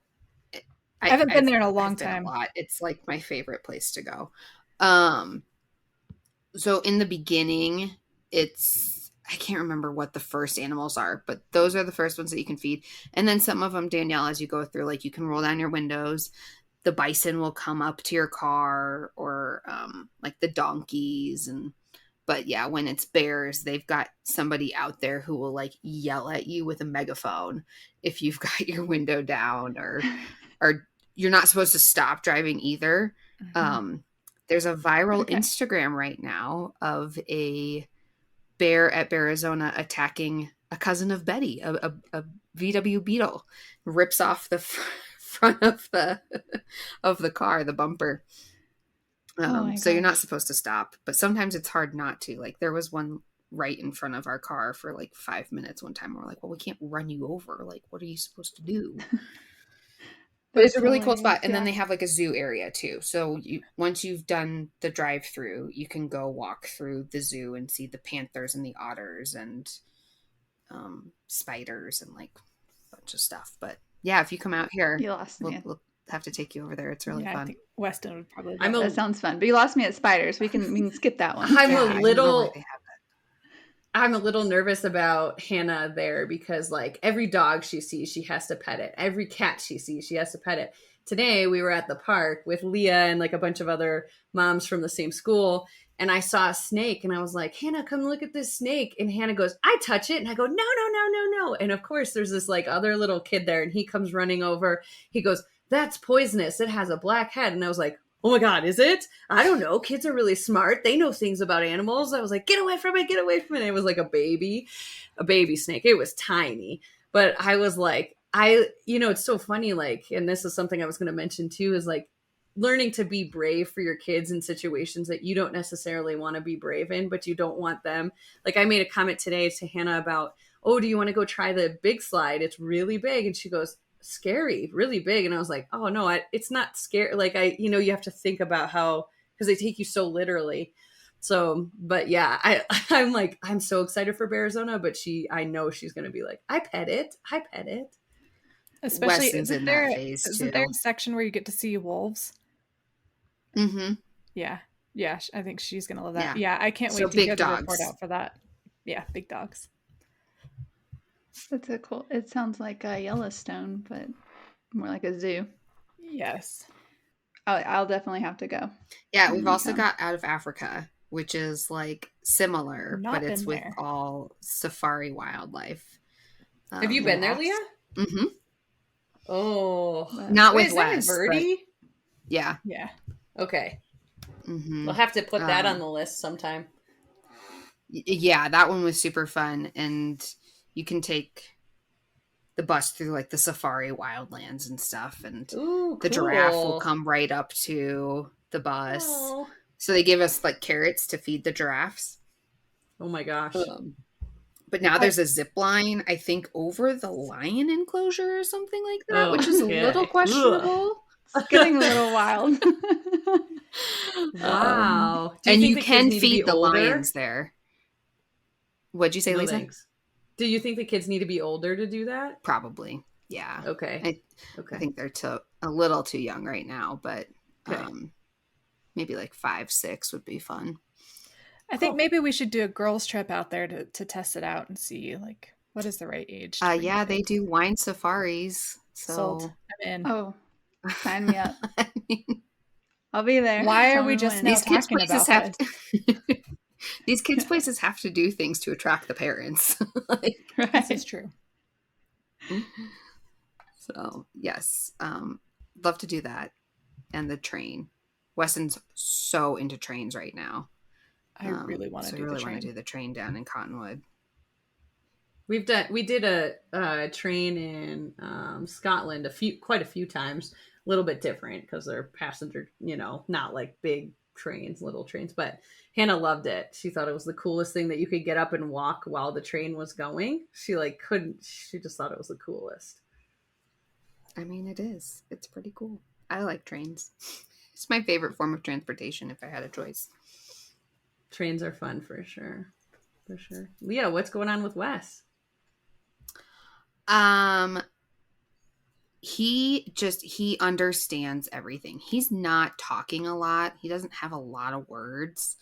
I haven't been there in a long time. A lot. It's like my favorite place to go. So in the beginning, I can't remember what the first animals are, but those are the first ones that you can feed. And then some of them, Danielle, as you go through, like you can roll down your windows. The bison will come up to your car, or like the donkeys. But yeah, when it's bears, they've got somebody out there who will like yell at you with a megaphone if you've got your window down, or you're not supposed to stop driving either. Mm-hmm. There's a viral Instagram right now of a bear at Arizona attacking a cousin of Betty, a VW Beetle, rips off the front of the car, the bumper. So you're not supposed to stop, but sometimes it's hard not to. Like there was one right in front of our car for like 5 minutes one time. We're like, well, we can't run you over. Like, what are you supposed to do? But it's a really cool spot. And then they have like a zoo area too. So once you've done the drive-through, you can go walk through the zoo and see the panthers and the otters and spiders and like a bunch of stuff. But yeah, if you come out here, you lost me. We'll have to take you over there. It's really fun. I think Weston would probably. That sounds fun. But you lost me at spiders. We can skip that one. I'm a little nervous about Hannah there because like every dog she sees, she has to pet it. Every cat she sees, she has to pet it. Today we were at the park with Leah and like a bunch of other moms from the same school. And I saw a snake and I was like, Hannah, come look at this snake. And Hannah goes, I touch it. And I go, no. And of course there's this like other little kid there and he comes running over. He goes, that's poisonous. It has a black head. And I was like, oh my God, is it? I don't know. Kids are really smart. They know things about animals. I was like, get away from it. And it was like a baby snake. It was tiny. But I was like, it's so funny. Like, and this is something I was going to mention too, is like learning to be brave for your kids in situations that you don't necessarily want to be brave in, but you don't want them. Like I made a comment today to Hannah about, oh, do you want to go try the big slide? It's really big. And she goes, scary, really big. And I was like, oh no, it's not scary. Like you have to think about how, because they take you so literally. So, but yeah, I'm like, I'm so excited for Arizona, but I know she's going to be like, I pet it. Especially, isn't there a section where you get to see wolves? Mm-hmm. Yeah. I think she's going to love that. Yeah, I can't wait to hear the report out for that. Yeah, big dogs. That's cool. It sounds like a Yellowstone, but more like a zoo. Yes. I'll definitely have to go. Yeah, we've also got Out of Africa, which is like similar, but it's with all safari wildlife. Have you been there, Leah? Mm-hmm. Oh, not with Wes. Verdi? Yeah. Okay. We'll have to put that on the list sometime. Yeah, that one was super fun. And you can take the bus through like the safari wildlands and stuff. And the giraffe will come right up to the bus. Oh. So they give us like carrots to feed the giraffes. Oh my gosh. But now there's a zip line, I think, over the lion enclosure or something like that, which is a little questionable. It's getting a little wild. Wow. And you can feed the lions there. What'd you say, Lisa? Thanks. Do you think the kids need to be older to do that? Probably. Yeah. Okay. I think they're a little too young right now, but maybe like 5, 6 would be fun. I think maybe we should do a girls trip out there to test it out and see like what is the right age. Yeah, they do wine safaris. So sold. I'm in. Oh, sign me up. I'll be there. Why are we just now talking about this? These kids' places have to do things to attract the parents. Right. This is true. So yes, love to do that, and the train. Weston's so into trains right now. I really want to do the train. Want to do the train down in Cottonwood. We did a train in Scotland quite a few times. A little bit different because they're passenger, not like big trains, little trains. But Hannah loved it. She thought it was the coolest thing that you could get up and walk while the train was going. She just thought it was the coolest. I mean, it is. It's pretty cool. I like trains. It's my favorite form of transportation if I had a choice. Trains are fun for sure. For sure. Leah, what's going on with Wes? He understands everything. He's not talking a lot. He doesn't have a lot of words.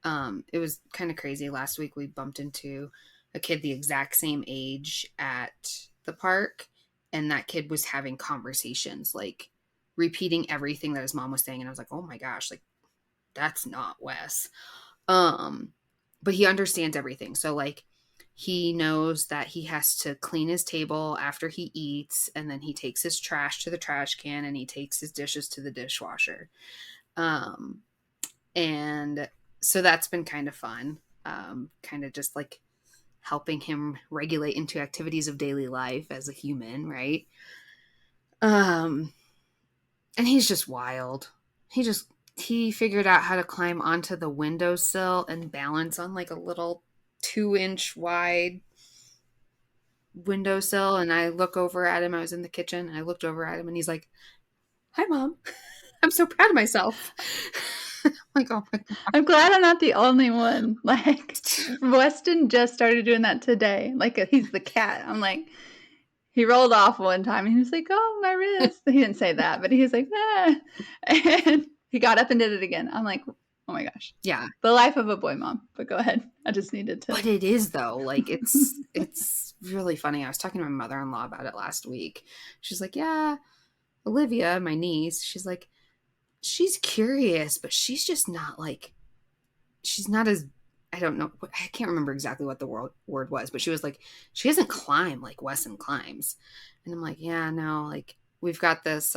It was kind of crazy. Last week we bumped into a kid the exact same age at the park, and that kid was having conversations, like repeating everything that his mom was saying. And I was like, oh my gosh, like that's not Wes. But he understands everything. So like he knows that he has to clean his table after he eats, and then he takes his trash to the trash can, and he takes his dishes to the dishwasher. And so that's been kind of fun. Kind of just like helping him regulate into activities of daily life as a human, right? And he's just wild. He figured out how to climb onto the windowsill and balance on like a little 2-inch wide windowsill. And I look over at him. I was in the kitchen and I looked over at him and he's like, "Hi, Mom. I'm so proud of myself." I'm like, oh my God. I'm glad I'm not the only one. Like Weston just started doing that today. Like he's the cat. I'm like, he rolled off one time and he was like, "Oh, my wrist." He didn't say that, but he was like, "Ah." And he got up and did it again. I'm like, oh my gosh. Yeah. The life of a boy mom. But go ahead. I just needed to. But it is though. Like it's really funny. I was talking to my mother-in-law about it last week. She's like, yeah, Olivia, my niece, she's like, she's curious, but she's just not like, she's not as, I don't know. I can't remember exactly what the word was, but she was like, she doesn't climb like Wesson climbs. And I'm like, yeah, no, like we've got this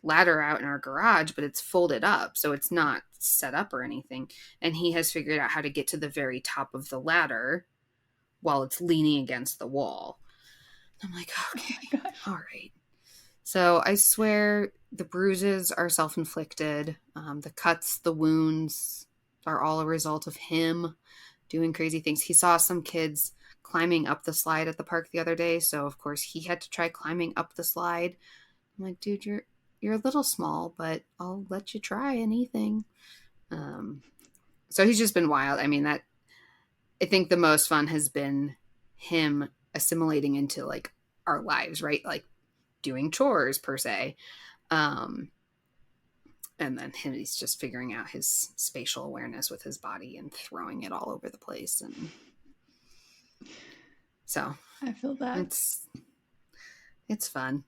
ladder out in our garage, but it's folded up. So it's not set up or anything. And he has figured out how to get to the very top of the ladder while it's leaning against the wall. I'm like, okay, all right. So I swear the bruises are self-inflicted. The cuts, the wounds are all a result of him doing crazy things. He saw some kids climbing up the slide at the park the other day. So of course he had to try climbing up the slide. I'm like, dude, you're a little small, but I'll let you try anything. So he's just been wild. I mean, I think the most fun has been him assimilating into like our lives, right? Like doing chores per se. And then he's just figuring out his spatial awareness with his body and throwing it all over the place. And so I feel that it's fun.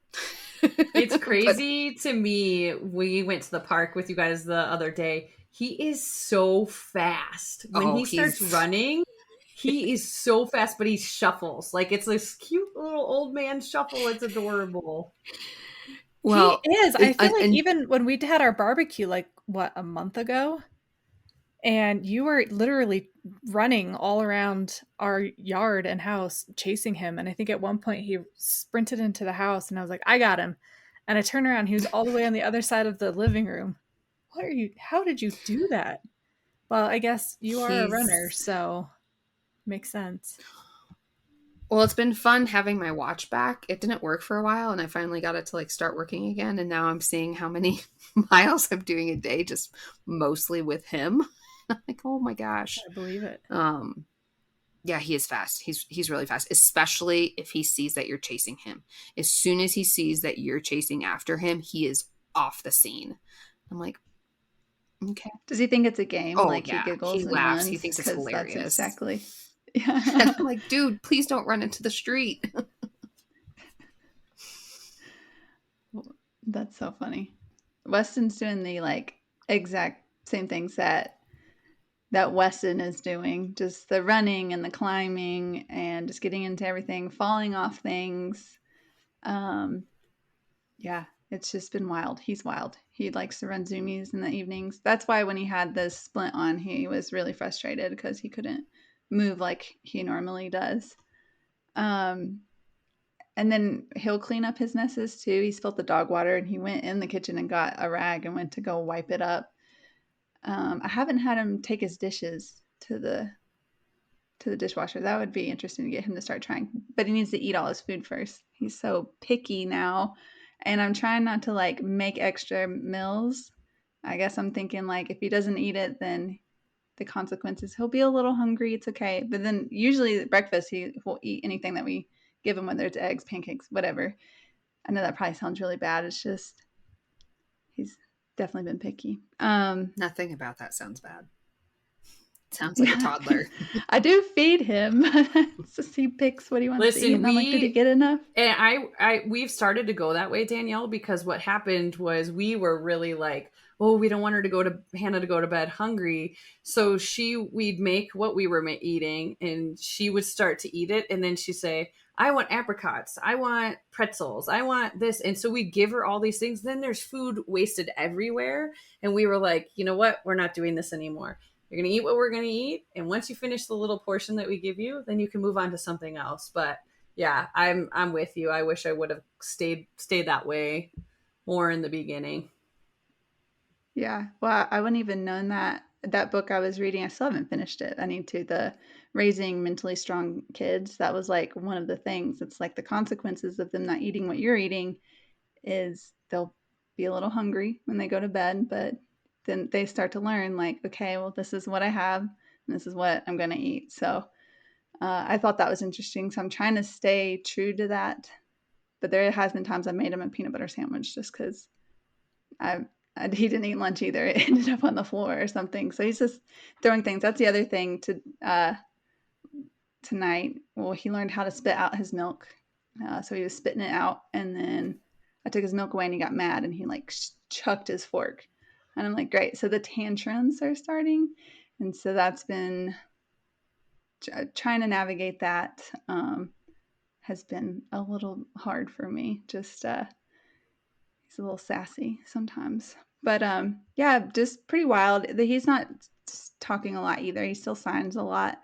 It's crazy to me. We went to the park with you guys the other day. He is so fast. When he starts running, he is so fast, but he shuffles. Like it's this cute little old man shuffle. It's adorable. Well, he is. I feel like even when we had our barbecue, like what, a month ago, And you were literally running all around our yard and house chasing him. And I think at one point he sprinted into the house and I was like, I got him. And I turned around, he was all the way on the other side of the living room. How did you do that? Well, I guess you are a runner, so makes sense. Well, it's been fun having my watch back. It didn't work for a while, and I finally got it to like start working again. And now I'm seeing how many miles I'm doing a day, just mostly with him. I'm like, oh my gosh. I believe it. Yeah, he is fast. He's really fast, especially if he sees that you're chasing him. As soon as he sees that you're chasing after him, he is off the scene. I'm like, okay. Does he think it's a game? Oh, Like yeah. he giggles He and laughs. runs? He thinks it's 'Cause hilarious. That's exactly. And Yeah. I'm like, dude, please don't run into the street. That's so funny. Weston's doing the like exact same things that Weston is doing, just the running and the climbing and just getting into everything, falling off things. Yeah, it's just been wild. He's wild. He likes to run zoomies in the evenings. That's why when he had this splint on, he was really frustrated because he couldn't move like he normally does. Um, and then he'll clean up his messes too. He spilled the dog water and he went in the kitchen and got a rag and went to go wipe it up. I haven't had him take his dishes to the dishwasher. That would be interesting to get him to start trying. But he needs to eat all his food first. He's so picky now. And I'm trying not to like make extra meals. I guess I'm thinking like if he doesn't eat it, then the consequences, he'll be a little hungry. It's okay. But then usually at breakfast, he will eat anything that we give him, whether it's eggs, pancakes, whatever. I know that probably sounds really bad. It's just, he's definitely been picky. Nothing about that sounds bad. Sounds like a toddler. I do feed him. It's just he picks what he wants to eat. And I'm like, did he get enough? And we've started to go that way, Danielle, because what happened was we were really like, oh, we don't want Hannah to go to bed hungry. So we'd make what we were eating and she would start to eat it. And then she'd say, I want apricots. I want pretzels. I want this. And so we give her all these things. Then there's food wasted everywhere. And we were like, you know what? We're not doing this anymore. You're going to eat what we're going to eat. And once you finish the little portion that we give you, then you can move on to something else. But yeah, I'm with you. I wish I would have stayed that way more in the beginning. Yeah. Well, I wouldn't even known that book I was reading. I still haven't finished it. I need to. The Raising Mentally Strong Kids. That was like one of the things. It's like the consequences of them not eating what you're eating is they'll be a little hungry when they go to bed, but then they start to learn like, okay, well, this is what I have and this is what I'm going to eat. So I thought that was interesting. So I'm trying to stay true to that. But there has been times I made him a peanut butter sandwich just because he didn't eat lunch either. It ended up on the floor or something. So he's just throwing things. That's the other thing tonight. Well, he learned how to spit out his milk. So he was spitting it out. And then I took his milk away and he got mad and he like chucked his fork. And I'm like, great. So the tantrums are starting. And so that's been trying to navigate that has been a little hard for me. Just he's a little sassy sometimes. But yeah, just pretty wild. He's not talking a lot either. He still signs a lot.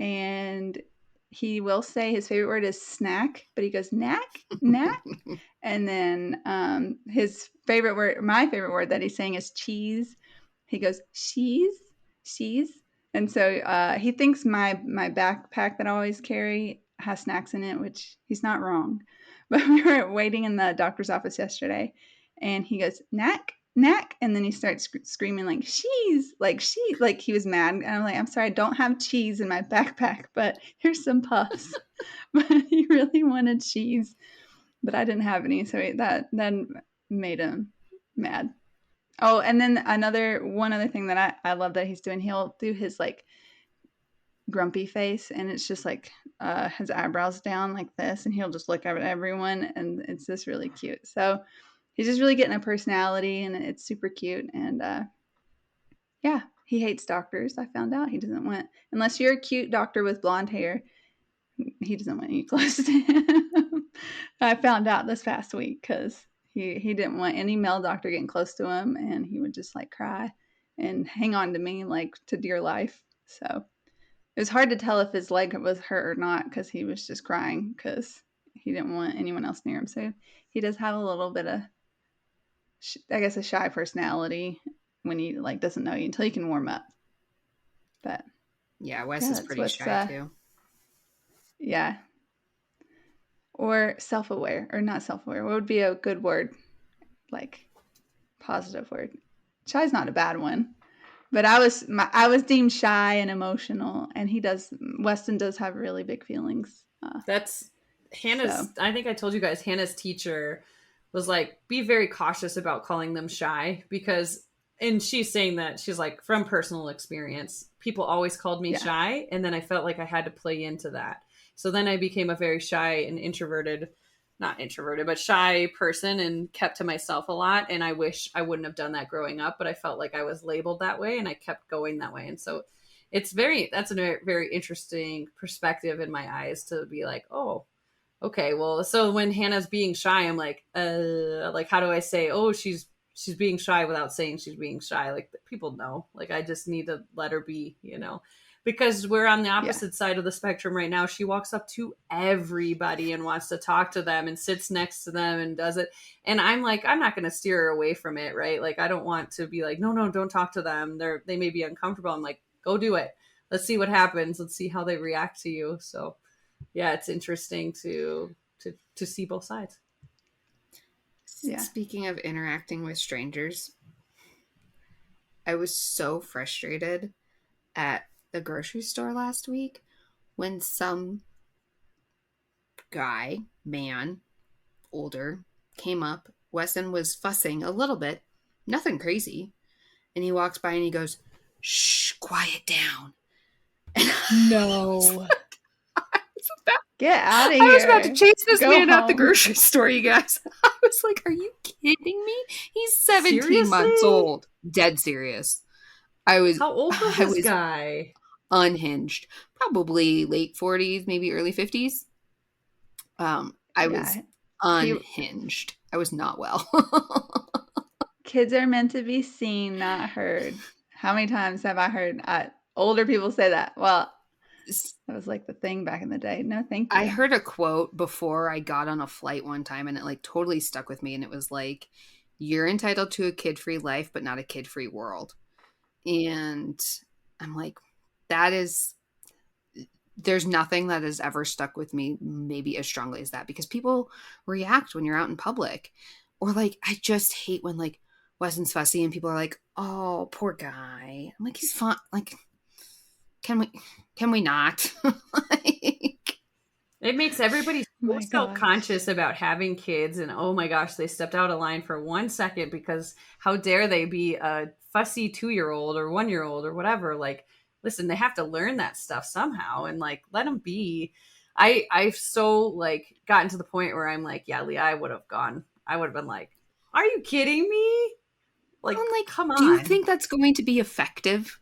And he will say his favorite word is snack, but he goes knack, knack. And then my favorite word that he's saying is cheese. He goes, cheese. And so he thinks my backpack that I always carry has snacks in it, which he's not wrong. But we were waiting in the doctor's office yesterday, and he goes, knack, knack. And then he starts screaming like, cheese, like he was mad. And I'm like, I'm sorry, I don't have cheese in my backpack, but here's some puffs. But he really wanted cheese, but I didn't have any. So that made him mad. Oh, and then one other thing that I love that he's doing, he'll do his like grumpy face, and it's just like his eyebrows down like this, and he'll just look at everyone, and it's just really cute. So he's just really getting a personality, and it's super cute. And yeah, he hates doctors. I found out he doesn't want, unless you're a cute doctor with blonde hair, he doesn't want you close to him. I found out this past week because he didn't want any male doctor getting close to him, and he would just like cry. and hang on to me like to dear life. So it was hard to tell if his leg was hurt or not because he was just crying because he didn't want anyone else near him. So he does have a little bit of, I guess, a shy personality when he like doesn't know you until you can warm up. But yeah, Wes is pretty shy too. Yeah. Or self-aware, or not self-aware. What would be a good word? Like positive word. Shy's not a bad one. But I was deemed shy and emotional, and Weston does have really big feelings. That's Hannah's. I think I told you guys, Hannah's teacher was like, be very cautious about calling them shy because, and she's saying that she's like, from personal experience, people always called me shy. And then I felt like I had to play into that. So then I became a very shy and not introverted, but shy person and kept to myself a lot. And I wish I wouldn't have done that growing up, but I felt like I was labeled that way and I kept going that way. And so that's a very interesting perspective in my eyes to be like, oh, okay, well, so when Hannah's being shy, I'm like how do I say, oh, she's being shy without saying she's being shy? Like people know, like I just need to let her be, because we're on the opposite side of the spectrum right now. She walks up to everybody and wants to talk to them and sits next to them and does it. And I'm like, I'm not going to steer her away from it. Right. Like, I don't want to be like, no, don't talk to them. They may be uncomfortable. I'm like, go do it. Let's see what happens. Let's see how they react to you. So yeah, it's interesting to see both sides. Yeah. Speaking of interacting with strangers, I was so frustrated at the grocery store last week when some man, older, came up. Weston was fussing a little bit, nothing crazy. And he walks by and he goes, shh, quiet down. No. Get out of here. I was about to chase this man out the grocery store, you guys. I was like, are you kidding me? He's 17 Seriously? months old. Dead serious. How old was this guy? Unhinged. Probably late 40s, maybe early 50s. I was unhinged. I was not well. Kids are meant to be seen, not heard. How many times have I heard older people say that? Well, that was like the thing back in the day. No, thank you. I heard a quote before I got on a flight one time and it like totally stuck with me. And it was like, you're entitled to a kid-free life, but not a kid-free world. And I'm like, there's nothing that has ever stuck with me maybe as strongly as that, because people react when you're out in public. Or like, I just hate when like Weston's fussy and people are like, oh, poor guy. I'm like, he's fine. Like, can we not? It makes everybody so self-conscious about having kids, and oh my gosh, they stepped out of line for 1 second because how dare they be a fussy 2-year-old or 1-year-old or whatever. Like, listen, they have to learn that stuff somehow, and like let them be. I've so like gotten to the point where I'm like, yeah, Leah, I would have been like, are you kidding me? Like, come on. Do you think that's going to be effective?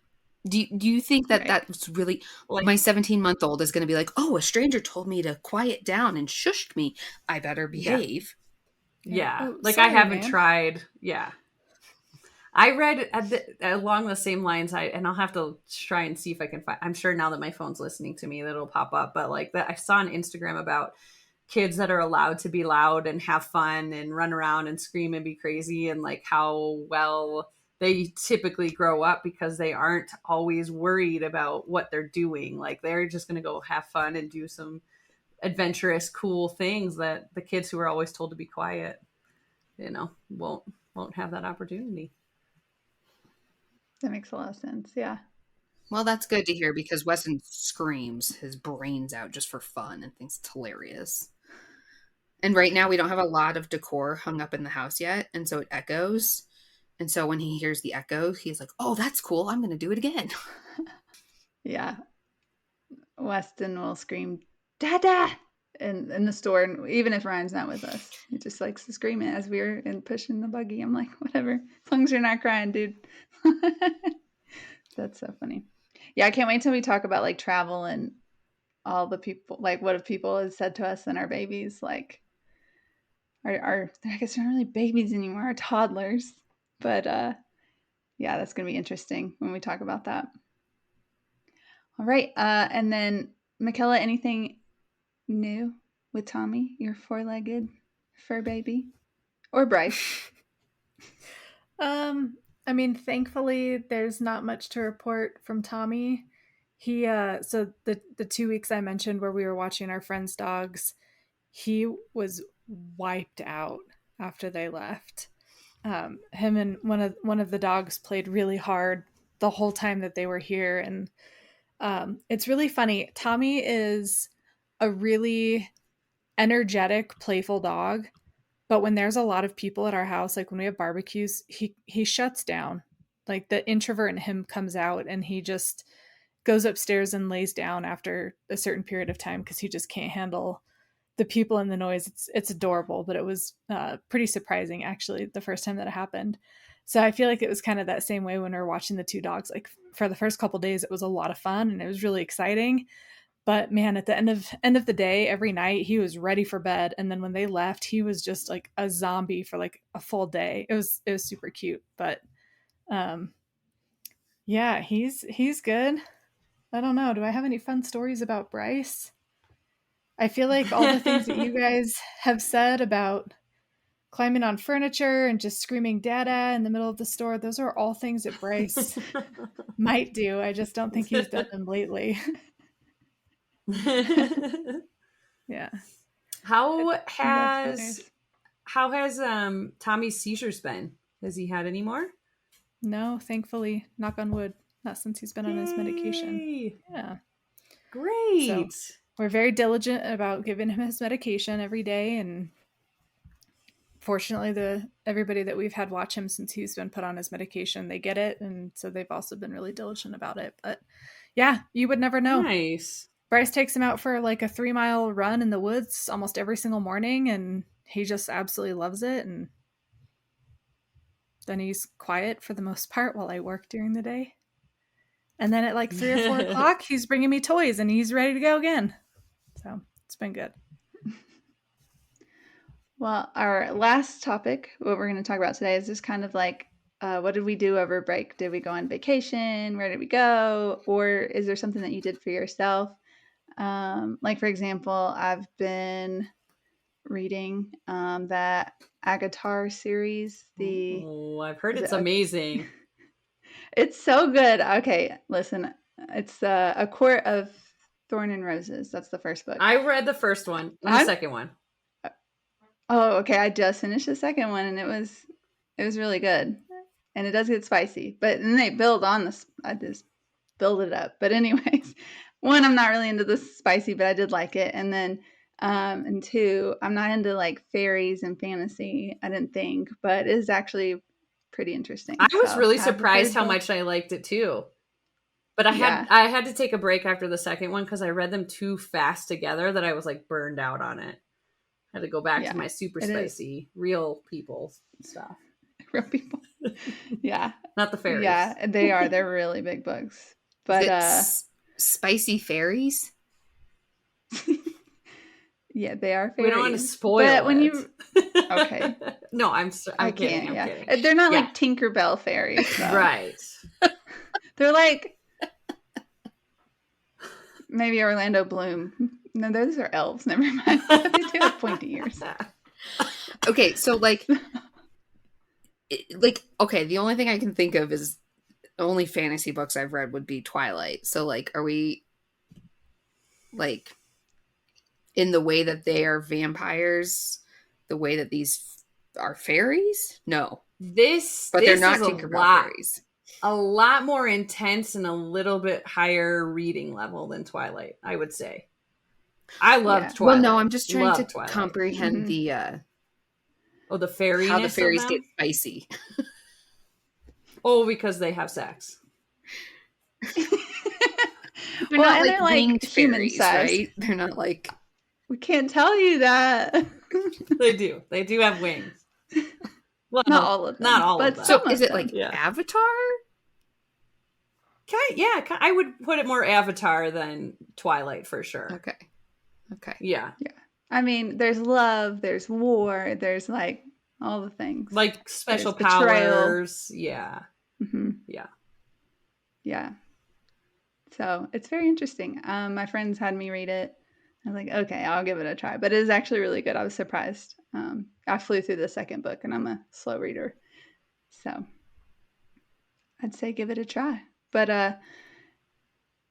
Do you think that that's really like, my 17-month-old is going to be like, oh, a stranger told me to quiet down and shushed me, I better behave? Yeah. Oh, like sorry, I haven't tried. Yeah. I read along the same lines. And I'll have to try and see if I can find. I'm sure now that my phone's listening to me, that'll pop up. But like that, I saw on Instagram about kids that are allowed to be loud and have fun and run around and scream and be crazy, and like how well they typically grow up because they aren't always worried about what they're doing. Like they're just going to go have fun and do some adventurous, cool things that the kids who are always told to be quiet, won't have that opportunity. That makes a lot of sense. Yeah. Well, that's good to hear, because Weston screams his brains out just for fun and thinks it's hilarious. And right now we don't have a lot of decor hung up in the house yet. And so it echoes. And so when he hears the echo, he's like, oh, that's cool. I'm going to do it again. Yeah. Weston will scream, Dada! in the store. And even if Ryan's not with us, he just likes to scream it as we're pushing the buggy. I'm like, whatever. As long as you're not crying, dude. That's so funny. Yeah, I can't wait till we talk about like travel and all the people, like what have people have said to us and our babies, like our I guess they're not really babies anymore, our toddlers. But Yeah, that's going to be interesting when we talk about that. All right. And then, Michaela, anything new with Tommy, your four-legged fur baby? Or Bryce? I mean, thankfully, there's not much to report from Tommy. He, so the 2 weeks I mentioned where we were watching our friends' dogs, he was wiped out after they left. Him and one of the dogs played really hard the whole time that they were here, and it's really funny. Tommy is a really energetic, playful dog, but when there's a lot of people at our house, like when we have barbecues, he shuts down. Like the introvert in him comes out, and he just goes upstairs and lays down after a certain period of time because he just can't handle the people and the noise. It's adorable, but it was pretty surprising actually the first time that it happened. So I feel like it was kind of that same way when we were watching the two dogs. Like for the first couple days, it was a lot of fun and it was really exciting. But man, at the end of the day, every night he was ready for bed, and then when they left, he was just like a zombie for like a full day. It was super cute, but um, yeah, he's good. I don't know. Do I have any fun stories about Bryce? I feel like all the things that you guys have said about climbing on furniture and just screaming dada in the middle of the store, those are all things that Bryce might do. I just don't think he's done them lately. Yeah. How That's has Tommy's seizures been? Has he had any more? No, thankfully, knock on wood, not since he's been on his medication. Yay. Yeah. Great. So we're very diligent about giving him his medication every day, and fortunately everybody that we've had watch him since he's been put on his medication, they get it, and so they've also been really diligent about it. But yeah, you would never know. Nice. Bryce takes him out for like a 3-mile run in the woods almost every single morning, and he just absolutely loves it. And then he's quiet for the most part while I work during the day. And then at like 3 or 4 o'clock, he's bringing me toys and he's ready to go again. So it's been good. Well, our last topic, what we're going to talk about today, is just kind of like, what did we do over break? Did we go on vacation? Where did we go? Or is there something that you did for yourself? Like, for example, I've been reading that Agatar series. I've heard it's amazing. It's so good. Okay, listen. It's A Court of Thorn and Roses. That's the first book. I read the first one and the second one. Oh, okay. I just finished the second one, and it was really good. And it does get spicy, but then they build on this. I just build it up. But anyways, one, I'm not really into the spicy, but I did like it. And then, and two, I'm not into like fairies and fantasy. I didn't think, but it is actually pretty interesting. I was really surprised how much I liked it too. But I had to take a break after the second one because I read them too fast together that I was like burned out on it. I had to go back to my super spicy real people stuff. Real people. Yeah. Not the fairies. Yeah, they are. They're really big books. But spicy fairies? Yeah, they are fairies. We don't want to spoil it. When you okay. No, I'm kidding. I'm kidding. They're not like Tinkerbell fairies, though. Right. They're like maybe Orlando Bloom. No, those are elves. Never mind. They do have pointy ears. Okay, so like, okay, the only thing I can think of is only fantasy books I've read would be Twilight. So like, are we like in the way that they are vampires, the way that these are fairies? No. But they're not Tinkerbell fairies. A lot more intense and a little bit higher reading level than Twilight, I would say. I loved Twilight. Well, no, I'm just trying to comprehend the the fairiness, how the fairies get spicy. Because they have sex. They're not like winged fairies, right? They're not like. We can't tell you that. They do. They do have wings. Well, not all of them. Not all of them. So is it like Avatar? I would put it more Avatar than Twilight for sure. Okay. Yeah. I mean, there's love, there's war, there's like all the things. Like special powers. Yeah. Mm-hmm. Yeah. Yeah. So it's very interesting. My friends had me read it. I was like, okay, I'll give it a try. But it is actually really good. I was surprised. I flew through the second book, and I'm a slow reader. So I'd say give it a try. But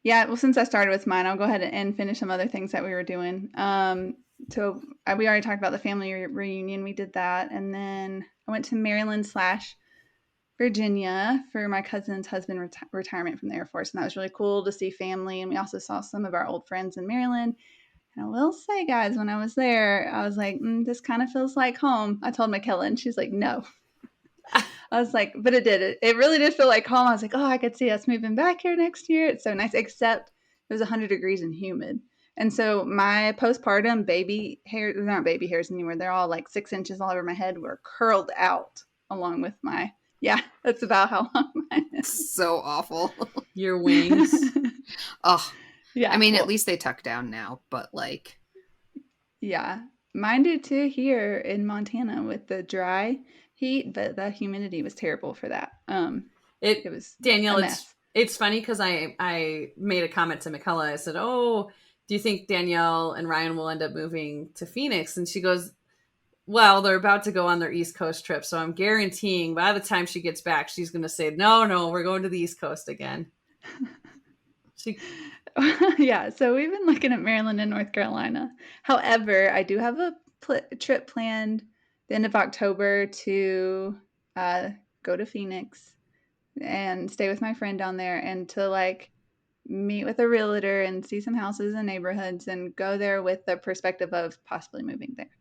yeah, well, since I started with mine, I'll go ahead and finish some other things that we were doing. So we already talked about the family reunion. We did that. And then I went to Maryland / Virginia for my cousin's husband retirement from the Air Force. And that was really cool to see family. And we also saw some of our old friends in Maryland. And I will say, guys, when I was there, I was like, this kind of feels like home. I told McKella, and she's like, no. I was like, but it did. It really did feel like home. I was like, oh, I could see us moving back here next year. It's so nice, except it was 100 degrees and humid. And so my postpartum baby hair, they're not baby hairs anymore. They're all like 6 inches all over my head, were curled out along with my, yeah, that's about how long mine is. So awful. Your wings. Oh, Yeah. I mean, at least they tuck down now, but like. Yeah. Mine do too here in Montana with the dry heat, but the humidity was terrible for that. It was Danielle, a mess. It's funny because I made a comment to McKella. I said, oh, do you think Danielle and Ryan will end up moving to Phoenix? And she goes, well, they're about to go on their East Coast trip. So I'm guaranteeing by the time she gets back, she's going to say, no, we're going to the East Coast again. Yeah, so we've been looking at Maryland and North Carolina. However, I do have a trip planned the end of October to go to Phoenix and stay with my friend down there and to like meet with a realtor and see some houses and neighborhoods and go there with the perspective of possibly moving there.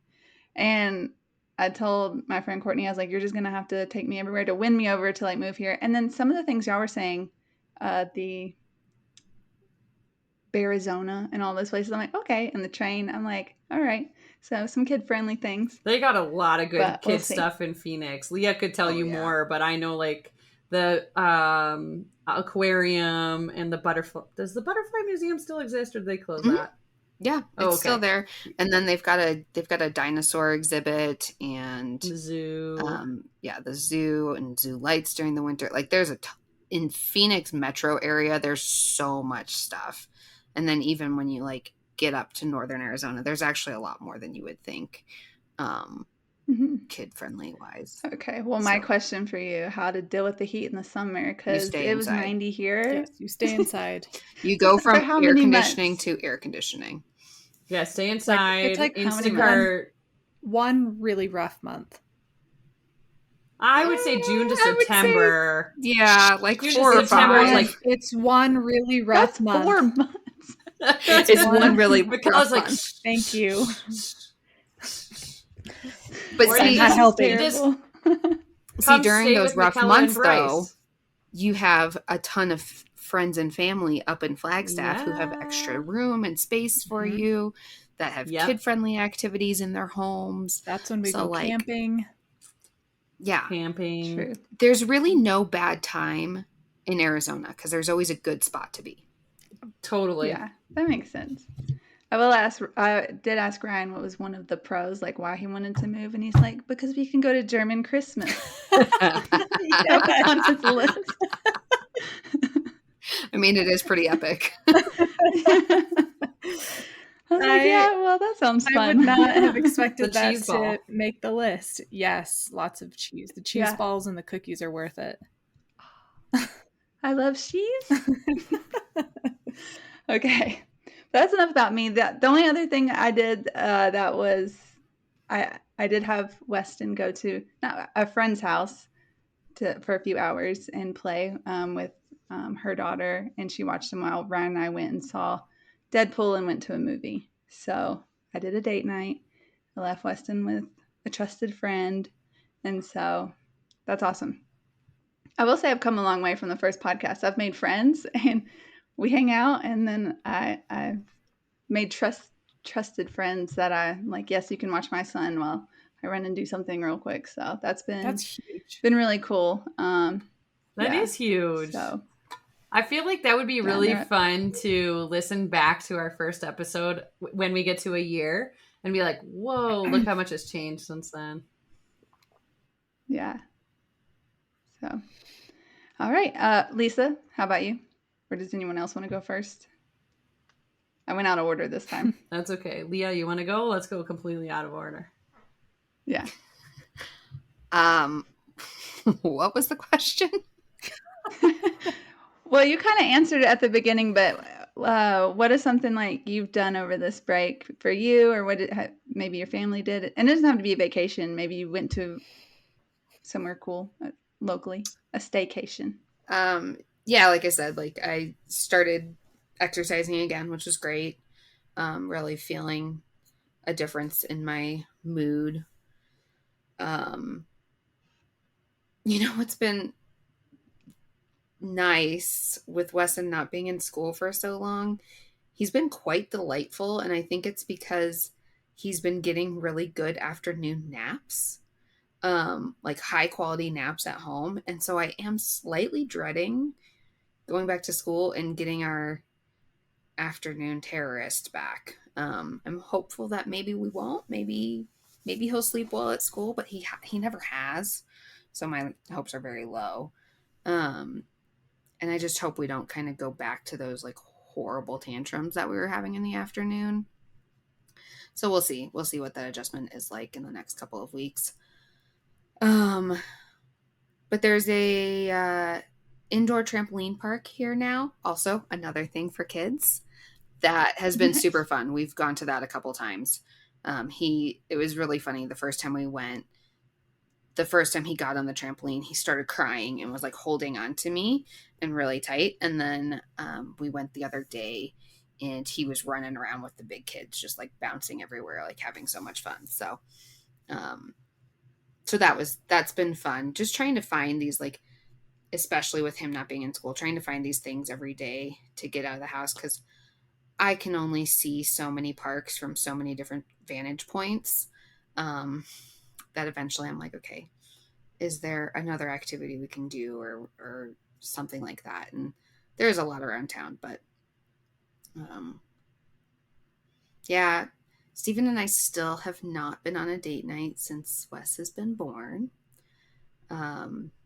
And I told my friend Courtney, I was like, you're just going to have to take me everywhere to win me over to like move here. And then some of the things y'all were saying, the Arizona and all those places. I'm like, okay. And the train, I'm like, all right. So some kid-friendly things. They got a lot of good But kid stuff in Phoenix. Leah could tell you yeah. more, but I know like the aquarium and the butterfly. Does the butterfly museum still exist, or did they close that? Yeah, it's still there. And then they've got a dinosaur exhibit and the zoo. The zoo and zoo lights during the winter. Like there's in Phoenix metro area, there's so much stuff. And then even when you like get up to northern Arizona, there's actually a lot more than you would think, kid friendly wise. Okay. Well, my question for you: how to deal with the heat in the summer? Because it was 90 here. Yes, you stay inside. You go from air conditioning to air conditioning. Yeah, stay inside. It's like Instacart. One really rough month. I would say June to September. Like June 4 or 5. Like it's one really rough month. 4 months. It's one really rough like, month. Thank you. But see, not helping. See, during those rough months, though, you have a ton of friends and family up in Flagstaff who have extra room and space for you, that have kid-friendly activities in their homes. That's when we go camping. Yeah. Camping. True. There's really no bad time in Arizona because there's always a good spot to be. Totally. Yeah, that makes sense. I did ask Ryan what was one of the pros, like why he wanted to move, and he's like, because we can go to German Christmas. That's on his list. I mean, it is pretty epic. Yeah, well, that sounds fun. I would not have expected that to make the list. Yes, lots of cheese. The cheese balls and the cookies are worth it. I love cheese. Okay, that's enough about me. The only other thing I did that was I did have Weston go to a friend's house for a few hours and play with her daughter, and she watched him while Ryan and I went and saw Deadpool and went to a movie. So I did a date night. I left Weston with a trusted friend, and so that's awesome. I will say I've come a long way from the first podcast. I've made friends, and we hang out, and then I've made trusted friends that I'm like, yes, you can watch my son while I run and do something real quick. So that's huge. Been really cool. That is huge. So I feel like that would be really fun to listen back to our first episode when we get to a year and be like, whoa, look how much has changed since then. Yeah. So, All right. Lisa, how about you? Or does anyone else want to go first? I went out of order this time. That's okay. Leah, you want to go? Let's go completely out of order. Yeah. What was the question? Well, you kind of answered it at the beginning, but what is something like you've done over this break for you, or maybe your family did? And it doesn't have to be a vacation. Maybe you went to somewhere cool locally, a staycation. Yeah, like I said, like I started exercising again, which was great. Really feeling a difference in my mood. What's been nice with Weston not being in school for so long, he's been quite delightful. And I think it's because he's been getting really good afternoon naps, like high quality naps at home. And so I am slightly dreading going back to school and getting our afternoon terrorist back. I'm hopeful that maybe we won't. Maybe he'll sleep well at school, but he never has. So my hopes are very low. And I just hope we don't kind of go back to those like horrible tantrums that we were having in the afternoon. So we'll see. We'll see what that adjustment is like in the next couple of weeks. But there's a indoor trampoline park here now. Also, another thing for kids that has been super fun. We've gone to that a couple times. It was really funny the first time we went. The first time he got on the trampoline, he started crying and was like holding on to me and really tight. And then we went the other day and he was running around with the big kids, just like bouncing everywhere, like having so much fun. So, that's been fun. Just trying to find these, like, especially with him not being in school, trying to find these things every day to get out of the house. 'Cause I can only see so many parks from so many different vantage points. That eventually I'm like, okay, is there another activity we can do or something like that? And there's a lot around town, but yeah, Stephen and I still have not been on a date night since Wes has been born.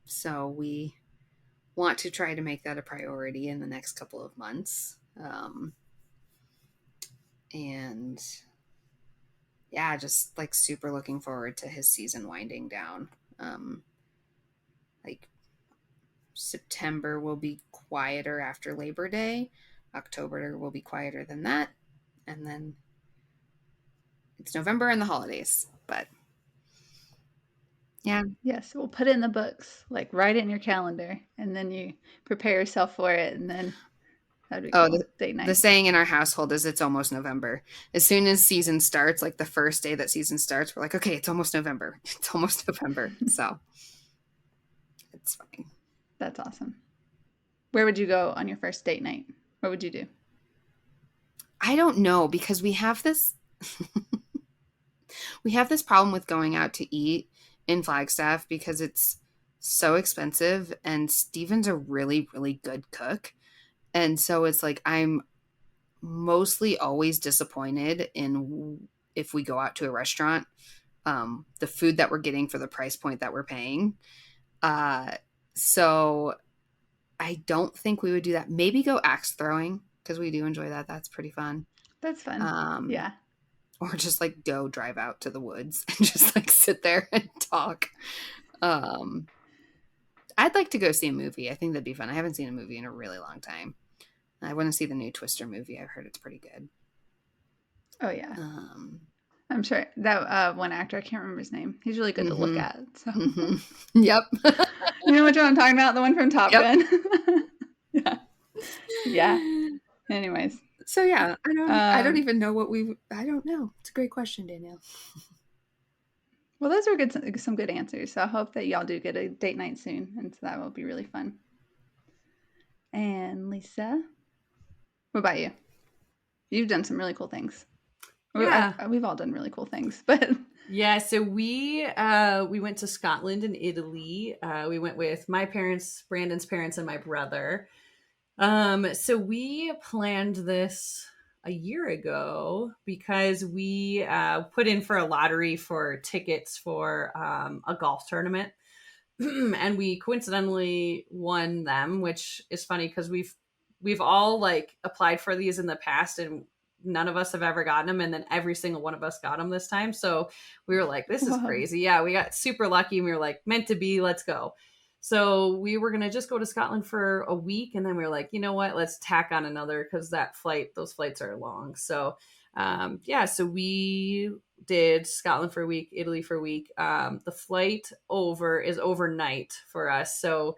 So we want to try to make that a priority in the next couple of months. And yeah, just like super looking forward to his season winding down. Like September will be quieter after Labor Day. October will be quieter than that. And then it's November and the holidays. But yeah. Yes, we'll put it in the books, like write it in your calendar, and then you prepare yourself for it, and then that'd be cool. Date night. The saying in our household is it's almost November. As soon as season starts, like the first day that season starts, we're like, okay, it's almost November. It's almost November. So it's fine. That's awesome. Where would you go on your first date night? What would you do? I don't know, because we have this problem with going out to eat in Flagstaff because it's so expensive, and Steven's a really, really good cook. And so it's like I'm mostly always disappointed in if we go out to a restaurant, the food that we're getting for the price point that we're paying. So I don't think we would do that. Maybe go axe throwing, because we do enjoy that. That's pretty fun. That's fun. Yeah. Or just like go drive out to the woods and just like sit there and talk. I'd like to go see a movie. I think that'd be fun. I haven't seen a movie in a really long time. I want to see the new Twister movie. I've heard it's pretty good. Oh yeah. I'm sure that one actor, I can't remember his name. He's really good to look at. So. Yep. You know which one I'm talking about? The one from Top Gun. Yeah. Yeah. Anyways. So yeah, I don't even know I don't know. It's a great question, Danielle. Well, those were some good answers. So I hope that y'all do get a date night soon, and so that will be really fun. And Lisa, what about you? You've done some really cool things. Yeah. We've all done really cool things, but yeah. So we went to Scotland and Italy. We went with my parents, Brandon's parents, and my brother. So we planned this a year ago because we put in for a lottery for tickets for a golf tournament. and we coincidentally won them, which is funny because we've all like applied for these in the past and none of us have ever gotten them, and then every single one of us got them this time. So we were like, this is Whoa. crazy. Yeah, we got super lucky and we were like, meant to be, let's go. So we were going to just go to Scotland for a week, and then we were like, you know what, let's tack on another because those flights are long. So yeah, so we did Scotland for a week, Italy for a week. The flight over is overnight for us. So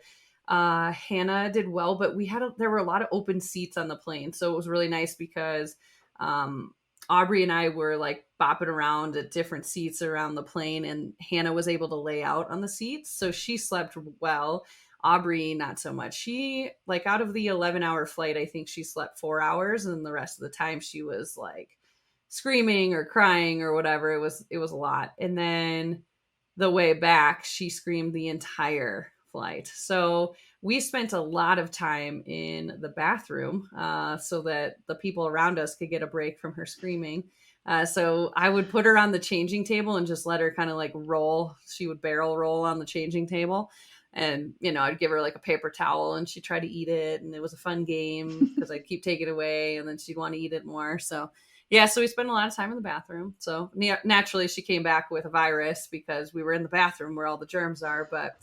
Hannah did well, but there were a lot of open seats on the plane. So it was really nice because Aubrey and I were like bopping around at different seats around the plane, and Hannah was able to lay out on the seats. So she slept well. Aubrey, not so much. She, like, out of the 11-hour flight, I think she slept 4 hours, and the rest of the time she was like screaming or crying or whatever. It was a lot. And then the way back, she screamed the entire flight. So we spent a lot of time in the bathroom so that the people around us could get a break from her screaming. So I would put her on the changing table and just let her kind of like roll. She would barrel roll on the changing table. And, you know, I'd give her like a paper towel and she'd try to eat it. And it was a fun game because I'd keep taking it away and then she'd want to eat it more. So, yeah, so we spent a lot of time in the bathroom. So naturally she came back with a virus because we were in the bathroom where all the germs are, but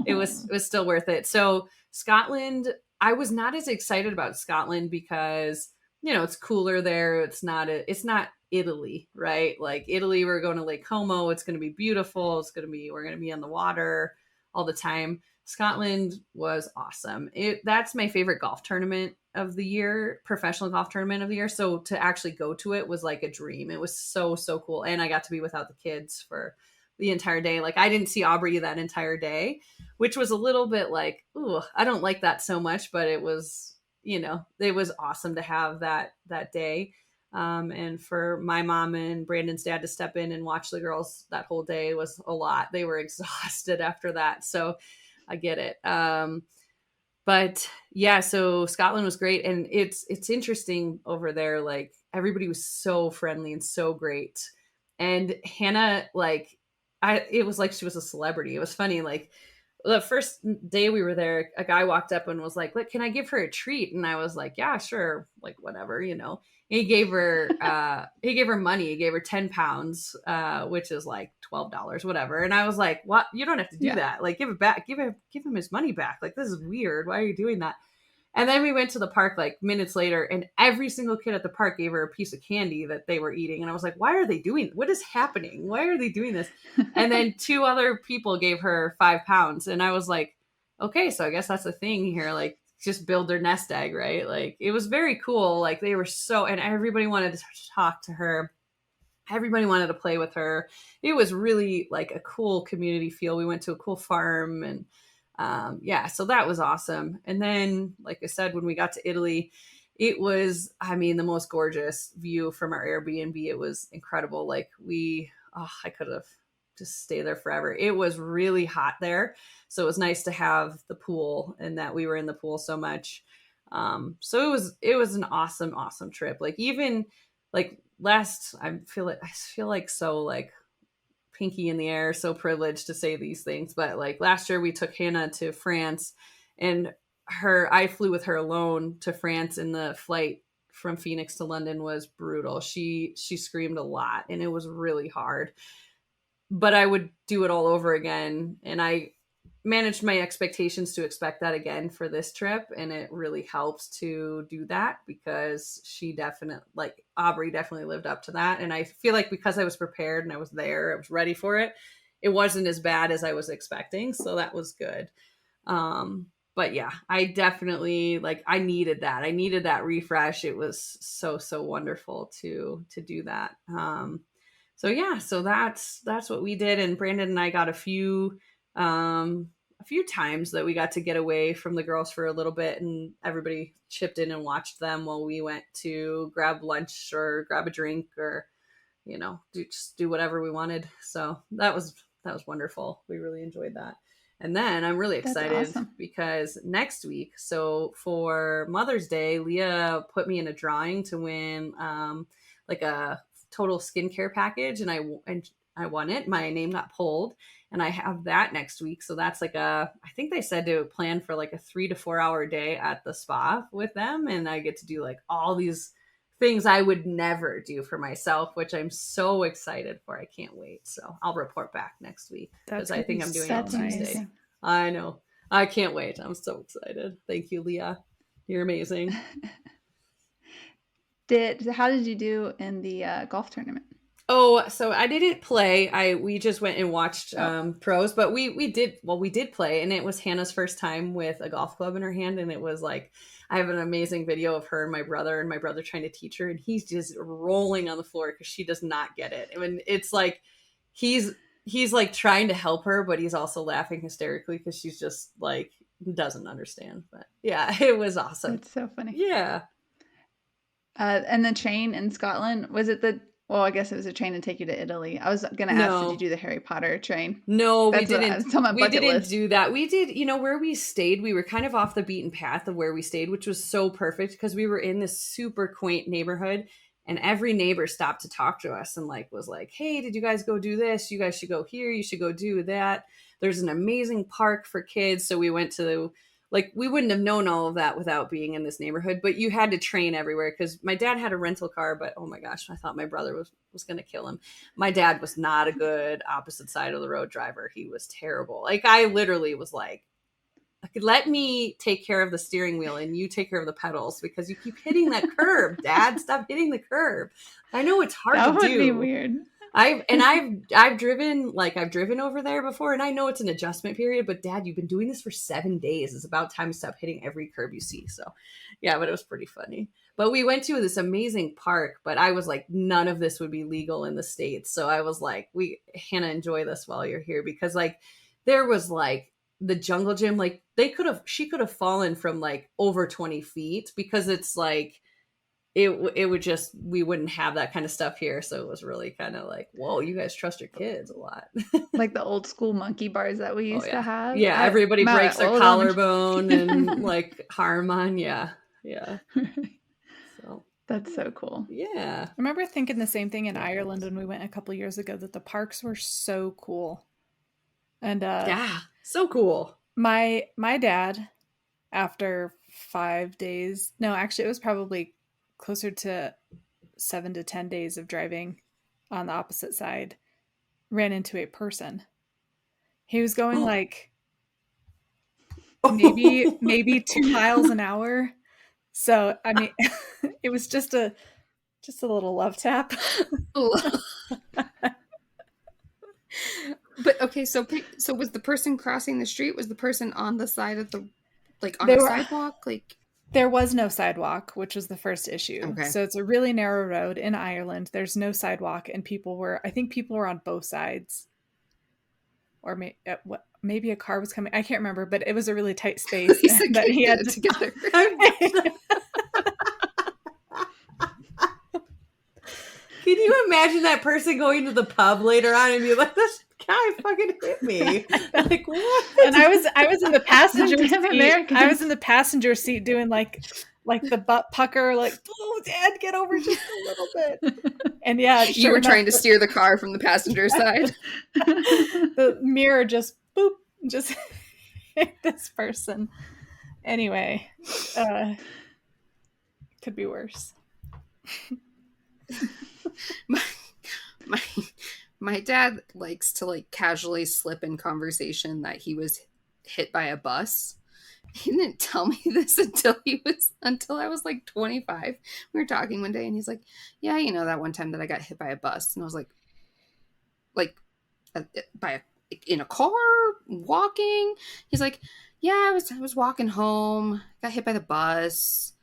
it was still worth it. So Scotland, I was not as excited about Scotland because, you know, it's cooler there. It's not Italy, right? Like Italy, we're going to Lake Como. It's going to be beautiful. We're going to be on the water all the time. Scotland was awesome. That's my favorite golf tournament of the year, professional golf tournament of the year. So to actually go to it was like a dream. It was so, so cool. And I got to be without the kids for the entire day. Like I didn't see Aubrey that entire day, which was a little bit like, ooh, I don't like that so much, but it was, you know, it was awesome to have that day. And for my mom and Brandon's dad to step in and watch the girls that whole day was a lot. They were exhausted after that. So I get it. But yeah, so Scotland was great. And it's interesting over there. Like everybody was so friendly and so great. And Hannah, like, it was like she was a celebrity. It was funny. Like the first day we were there, a guy walked up and was like, "Look, can I give her a treat?" And I was like, "Yeah, sure." Like whatever, you know. He gave her money. He gave her 10 pounds, which is like $12, whatever. And I was like, "What? You don't have to do that. Like give it back. Give him his money back. Like this is weird. Why are you doing that?" And then we went to the park like minutes later, and every single kid at the park gave her a piece of candy that they were eating. And I was like, why are they doing? What is happening? Why are they doing this? And then 2 other people gave her 5 pounds. And I was like, okay, so I guess that's a thing here. Like just build their nest egg, right? Like it was very cool. Like they were and everybody wanted to talk to her. Everybody wanted to play with her. It was really like a cool community feel. We went to a cool farm and yeah, so that was awesome. And then, like I said, when we got to Italy, it was, I mean, the most gorgeous view from our Airbnb. It was incredible. Like I could have just stayed there forever. It was really hot there. So it was nice to have the pool and that we were in the pool so much. So it was an awesome, awesome trip. Like even like I feel like so like pinky in the air, so privileged to say these things, but like last year we took Hannah to France and I flew with her alone to France, and the flight from Phoenix to London was brutal. She screamed a lot and it was really hard, but I would do it all over again. And I managed my expectations to expect that again for this trip. And it really helps to do that because Aubrey definitely lived up to that. And I feel like because I was prepared and I was there, I was ready for it, it wasn't as bad as I was expecting. So that was good. But yeah, I definitely I needed that. I needed that refresh. It was so, so wonderful to do that. So yeah, so that's what we did. And Brandon and I got a few times that we got to get away from the girls for a little bit, and everybody chipped in and watched them while we went to grab lunch or grab a drink or, you know, just do whatever we wanted. So that was wonderful. We really enjoyed that. And then I'm really excited because next week, so for Mother's Day, Leah put me in a drawing to win like a total skincare package, and I won it. My name got pulled, and I have that next week. So that's like I think they said to plan for like a 3 to 4 hour day at the spa with them. And I get to do like all these things I would never do for myself, which I'm so excited for. I can't wait. So I'll report back next week because I think I'm doing it on Tuesday. I know. I can't wait. I'm so excited. Thank you, Leah. You're amazing. How did you do in the golf tournament? Oh, so I didn't play. We just went and watched pros, but we did play, and it was Hannah's first time with a golf club in her hand, and it was like I have an amazing video of her and my brother trying to teach her, and he's just rolling on the floor because she does not get it. I mean, it's like he's like trying to help her, but he's also laughing hysterically because she's just like doesn't understand. But yeah, it was awesome. It's so funny. Yeah. And the train in Scotland, was it well, I guess it was a train to take you to Italy. I was going to ask, did you do the Harry Potter train? No, we didn't. We didn't do that. We did, where we stayed, we were kind of off the beaten path of where we stayed, which was so perfect because we were in this super quaint neighborhood, and every neighbor stopped to talk to us and like was like, hey, did you guys go do this? You guys should go here. You should go do that. There's an amazing park for kids. So we went to we wouldn't have known all of that without being in this neighborhood, but you had to train everywhere because my dad had a rental car, but oh my gosh, I thought my brother was going to kill him. My dad was not a good opposite side of the road driver. He was terrible. Like I literally was like, let me take care of the steering wheel and you take care of the pedals because you keep hitting that curb, Dad. Stop hitting the curb. I know it's hard to do. That would be weird. I've driven over there before, and I know it's an adjustment period, but Dad, you've been doing this for 7 days. It's about time to stop hitting every curb you see. So yeah, but it was pretty funny. But we went to this amazing park, but I was like, none of this would be legal in the States. So I was like, Hannah, enjoy this while you're here, because like there was like the jungle gym, like she could have fallen from like over 20 feet because it's like, it would just, we wouldn't have that kind of stuff here. So it was really kind of like, whoa, you guys trust your kids a lot. Like the old school monkey bars that we used to have. Yeah, everybody breaks their collarbone and like harm on. Yeah. So that's so cool. Yeah. I remember thinking the same thing in Ireland when we went a couple years ago, that the parks were so cool. And yeah, so cool. My dad, after 5 days, no, actually it was probably closer to 7 to 10 days of driving on the opposite side, ran into a person. He was going like maybe 2 miles an hour. So I mean, it was just a little love tap. But okay, so was the person crossing the street? Was the person on the side of the the sidewalk? Like there was no sidewalk, which was the first issue. Okay. So it's a really narrow road in Ireland. There's no sidewalk, and I think people were on both sides. Or maybe a car was coming. I can't remember, but it was a really tight space that he had to get there. Can you imagine that person going to the pub later on and be like, this guy fucking hit me? Like, what? And I was in the passenger seat. I was in the passenger seat doing like the butt pucker, like, oh, Dad, get over just a little bit. And yeah, you were trying to steer the car from the passenger side. The mirror just boop, just hit this person. Anyway, could be worse. My dad likes to like casually slip in conversation that he was hit by a bus. He didn't tell me this until I was like 25. We were talking one day and he's like, yeah, that one time that I got hit by a bus. And I was like in a car walking. He's like, yeah, I was walking home, got hit by the bus.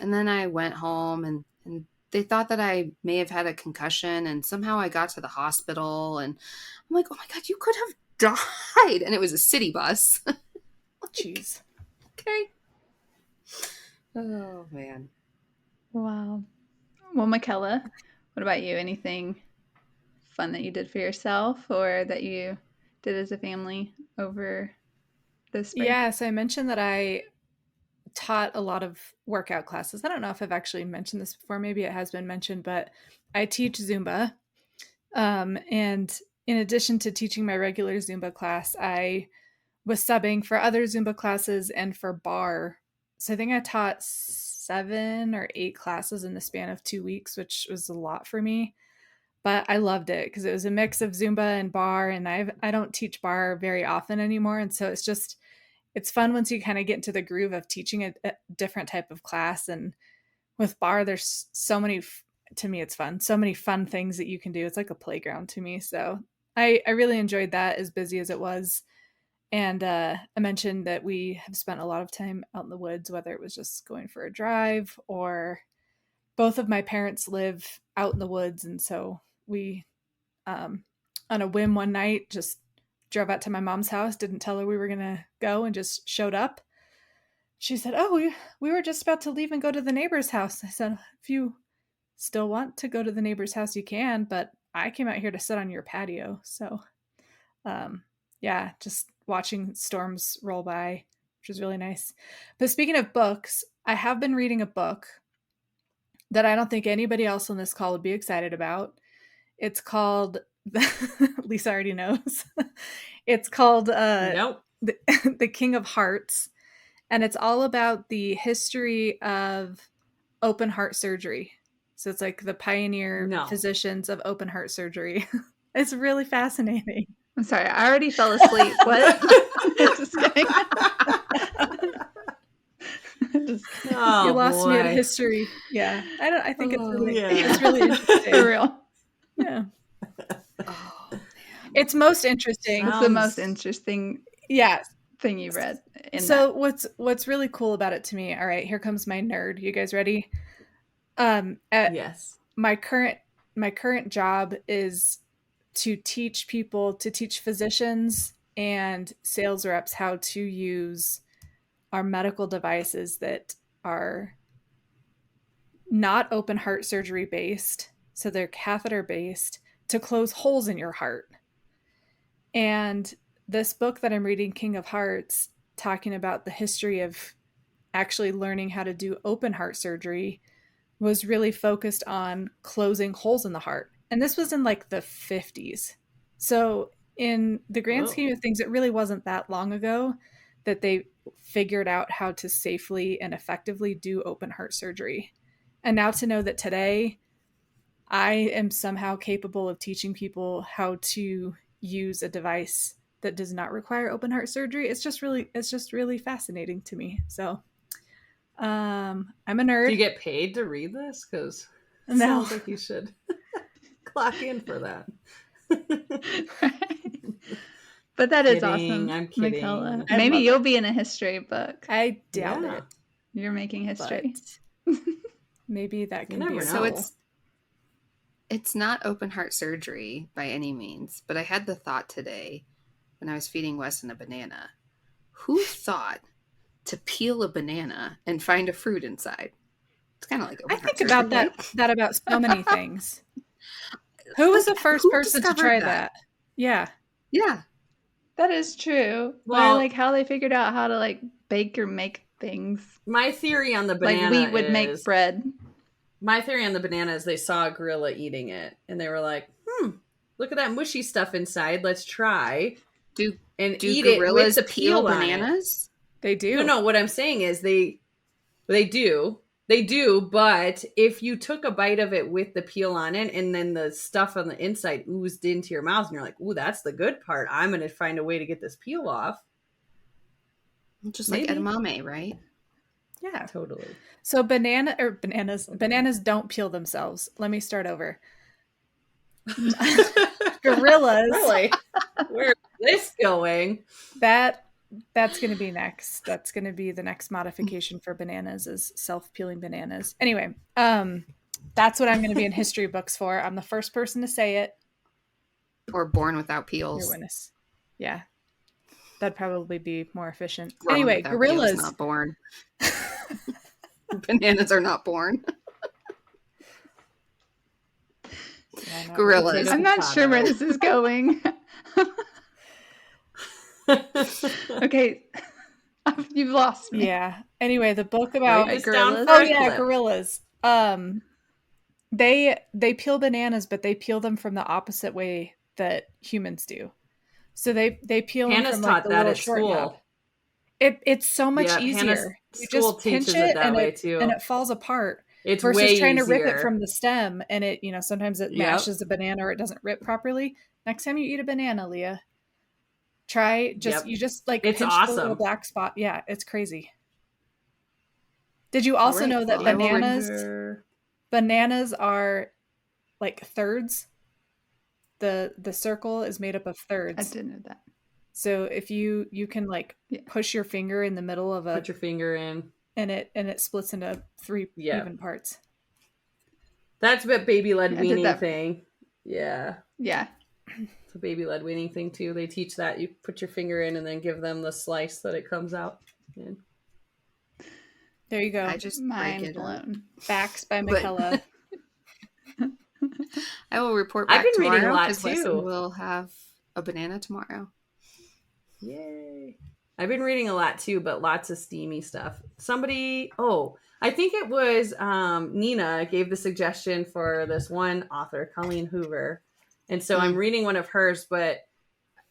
And then I went home and they thought that I may have had a concussion, and somehow I got to the hospital, and I'm like, oh my God, you could have died. And it was a city bus. Jeez. Okay. Oh, man. Wow. Well, Michaela, what about you? Anything fun that you did for yourself or that you did as a family over this spring? Yes, I mentioned that I taught a lot of workout classes. I don't know if I've actually mentioned this before. Maybe it has been mentioned, but I teach Zumba. And in addition to teaching my regular Zumba class, I was subbing for other Zumba classes and for bar. So I think I taught 7 or 8 classes in the span of 2 weeks, which was a lot for me. But I loved it because it was a mix of Zumba and bar, and I don't teach bar very often anymore. And so it's fun once you kind of get into the groove of teaching a different type of class. And with bar, there's so many, to me, it's fun. So many fun things that you can do. It's like a playground to me. So I really enjoyed that, as busy as it was. And I mentioned that we have spent a lot of time out in the woods, whether it was just going for a drive or both of my parents live out in the woods. And so we, on a whim one night, just drove out to my mom's house, didn't tell her we were going to go, and just showed up. She said, "Oh, we were just about to leave and go to the neighbor's house." I said, "If you still want to go to the neighbor's house, you can, but I came out here to sit on your patio." So, yeah, just watching storms roll by, which was really nice. But speaking of books, I have been reading a book that I don't think anybody else on this call would be excited about. It's called, Lisa already knows. It's called Nope. The King of Hearts. And it's all about the history of open heart surgery. So it's like the pioneer physicians of open heart surgery. It's really fascinating. I'm sorry, I already fell asleep. What? Just kidding. You lost me at history. Yeah, I think it's really interesting. For real. Yeah. Oh, it's most interesting. It's the most interesting. Thing you read. So what's really cool about it to me? All right, here comes my nerd. You guys ready? Yes. My current job is to teach physicians and sales reps how to use our medical devices that are not open heart surgery based, so they're catheter based, to close holes in your heart. And this book that I'm reading, King of Hearts, talking about the history of actually learning how to do open heart surgery, was really focused on closing holes in the heart. And this was in like the 50s. So in the grand scheme of things, it really wasn't that long ago that they figured out how to safely and effectively do open heart surgery. And now to know that today I am somehow capable of teaching people how to use a device that does not require open heart surgery, it's just really fascinating to me. So I'm a nerd. Do you get paid to read this? Because it sounds like you should clock in for that. But that is awesome. I'm kidding. Michaela. Maybe you'll be in a history book. I doubt it. You're making history. Maybe that can be. So it's not open heart surgery by any means, but I had the thought today when I was feeding Weston a banana. Who thought to peel a banana and find a fruit inside? It's kind of like open heart surgery. I think about that about so many things. Who was the first person to try that? Yeah. Yeah. That is true. Well, like how they figured out how to like bake or make things. My theory on the banana like wheat would make bread. My theory on the banana is they saw a gorilla eating it and they were like, look at that mushy stuff inside. Let's try. Do eat gorillas it with the peel bananas? They do. No, what I'm saying is they do. They do, but if you took a bite of it with the peel on it and then the stuff on the inside oozed into your mouth and you're like, ooh, that's the good part. I'm going to find a way to get this peel off. Just like edamame, right? Yeah, totally. So bananas don't peel themselves. Let me start over. Gorillas. Really? Where's this going? That's going to be next. That's going to be the next modification for bananas, is self-peeling bananas. Anyway, that's what I'm going to be in history books for. I'm the first person to say it. Or born without peels. Your witness. Yeah. That'd probably be more efficient. Grown anyway, gorillas. Peels, not born. Bananas are not born. Yeah, gorillas. I'm not sure where this is going. Okay. You've lost me. Yeah. Anyway, the book about gorillas. Oh yeah, gorillas. They peel bananas, but they peel them from the opposite way that humans do. So they peel them Hannah's from like taught the that little at short nub. school. It's so much Yeah, Hannah's easier. You school just pinch teaches it that way too. and it falls apart It's versus way trying to rip it easier. from the stem, and it, sometimes it Yep. mashes the banana or it doesn't rip properly. Next time you eat a banana, Leah, try Yep. you just like It's pinch the little awesome. black spot. Yeah, it's crazy. Did you also All right, know that well, I will bananas are like thirds? The circle is made up of I thirds. didn't know that. So if you can like push your finger in the middle of put your finger in, and it splits into 3 even parts. That's a baby-led Yeah, weaning thing. Yeah. Yeah. It's a baby-led weaning thing too. They teach that. You put your finger in and then give them the slice that it comes out in. There you go. I just Mind blown. Facts by McKella. I will report back I've been tomorrow reading a lot because Weston too. will have a banana tomorrow. Yay. I've been reading a lot too, but lots of steamy stuff. I think it was Nina gave the suggestion for this one author, Colleen Hoover. And so I'm reading one of hers, but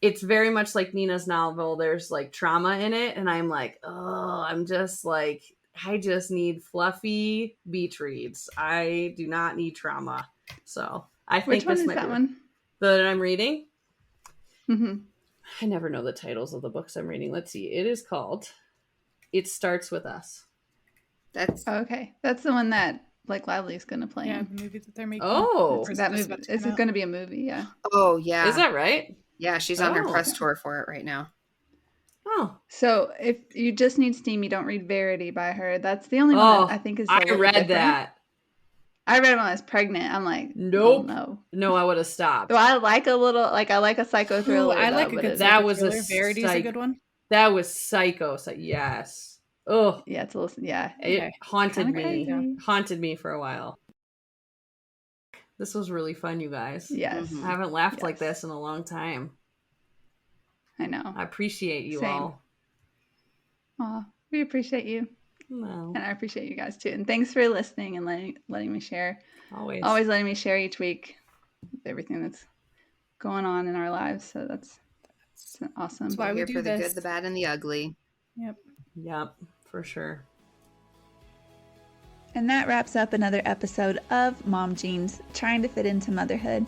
it's very much like Nina's novel. There's like trauma in it. And I'm like, I just need fluffy beach reads. I do not need trauma. So I think Which one this is might that be one? that I'm reading. Mm-hmm. I never know the titles of the books I'm reading. Let's see. It is called It Starts With Us. That's okay. That's the one that Blake Lively's going to play Yeah, in. the movie that they're making. Oh. That movie. It's going to be a movie, yeah. Oh, yeah. Is that right? Yeah, she's on her press tour for it right now. Oh. So if you just need steamy, don't read Verity by her. That's the only one that I think is a little different. That. I read it when I was pregnant. I'm like, nope. Oh, no. I would have stopped. So I like I like a psycho thriller. I like a good that was thriller. Verity's a good one. That was psycho. So yes. Oh. Yeah, it's a listen. Yeah. It haunted me. Crazy. Haunted me for a while. This was really fun, you guys. Yes. I haven't laughed like this in a long time. I know. I appreciate you all. Aw, we appreciate you. No. And I appreciate you guys too. And thanks for listening and letting me share. Always letting me share each week everything that's going on in our lives. So that's awesome. That's why we're here for the good, the bad, and the ugly. Yep, for sure. And that wraps up another episode of Mom Jeans, trying to fit into motherhood.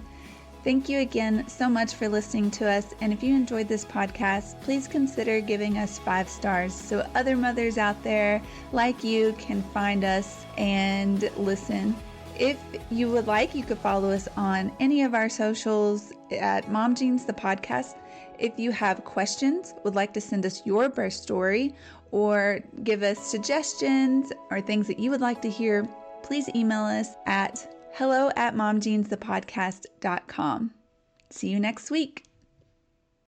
Thank you again so much for listening to us. And if you enjoyed this podcast, please consider giving us 5 stars so other mothers out there like you can find us and listen. If you would like, you could follow us on any of our socials at Mom Jeans, the podcast. If you have questions, would like to send us your birth story, or give us suggestions or things that you would like to hear, please email us at hello@momjeansthepodcast.com. See you next week.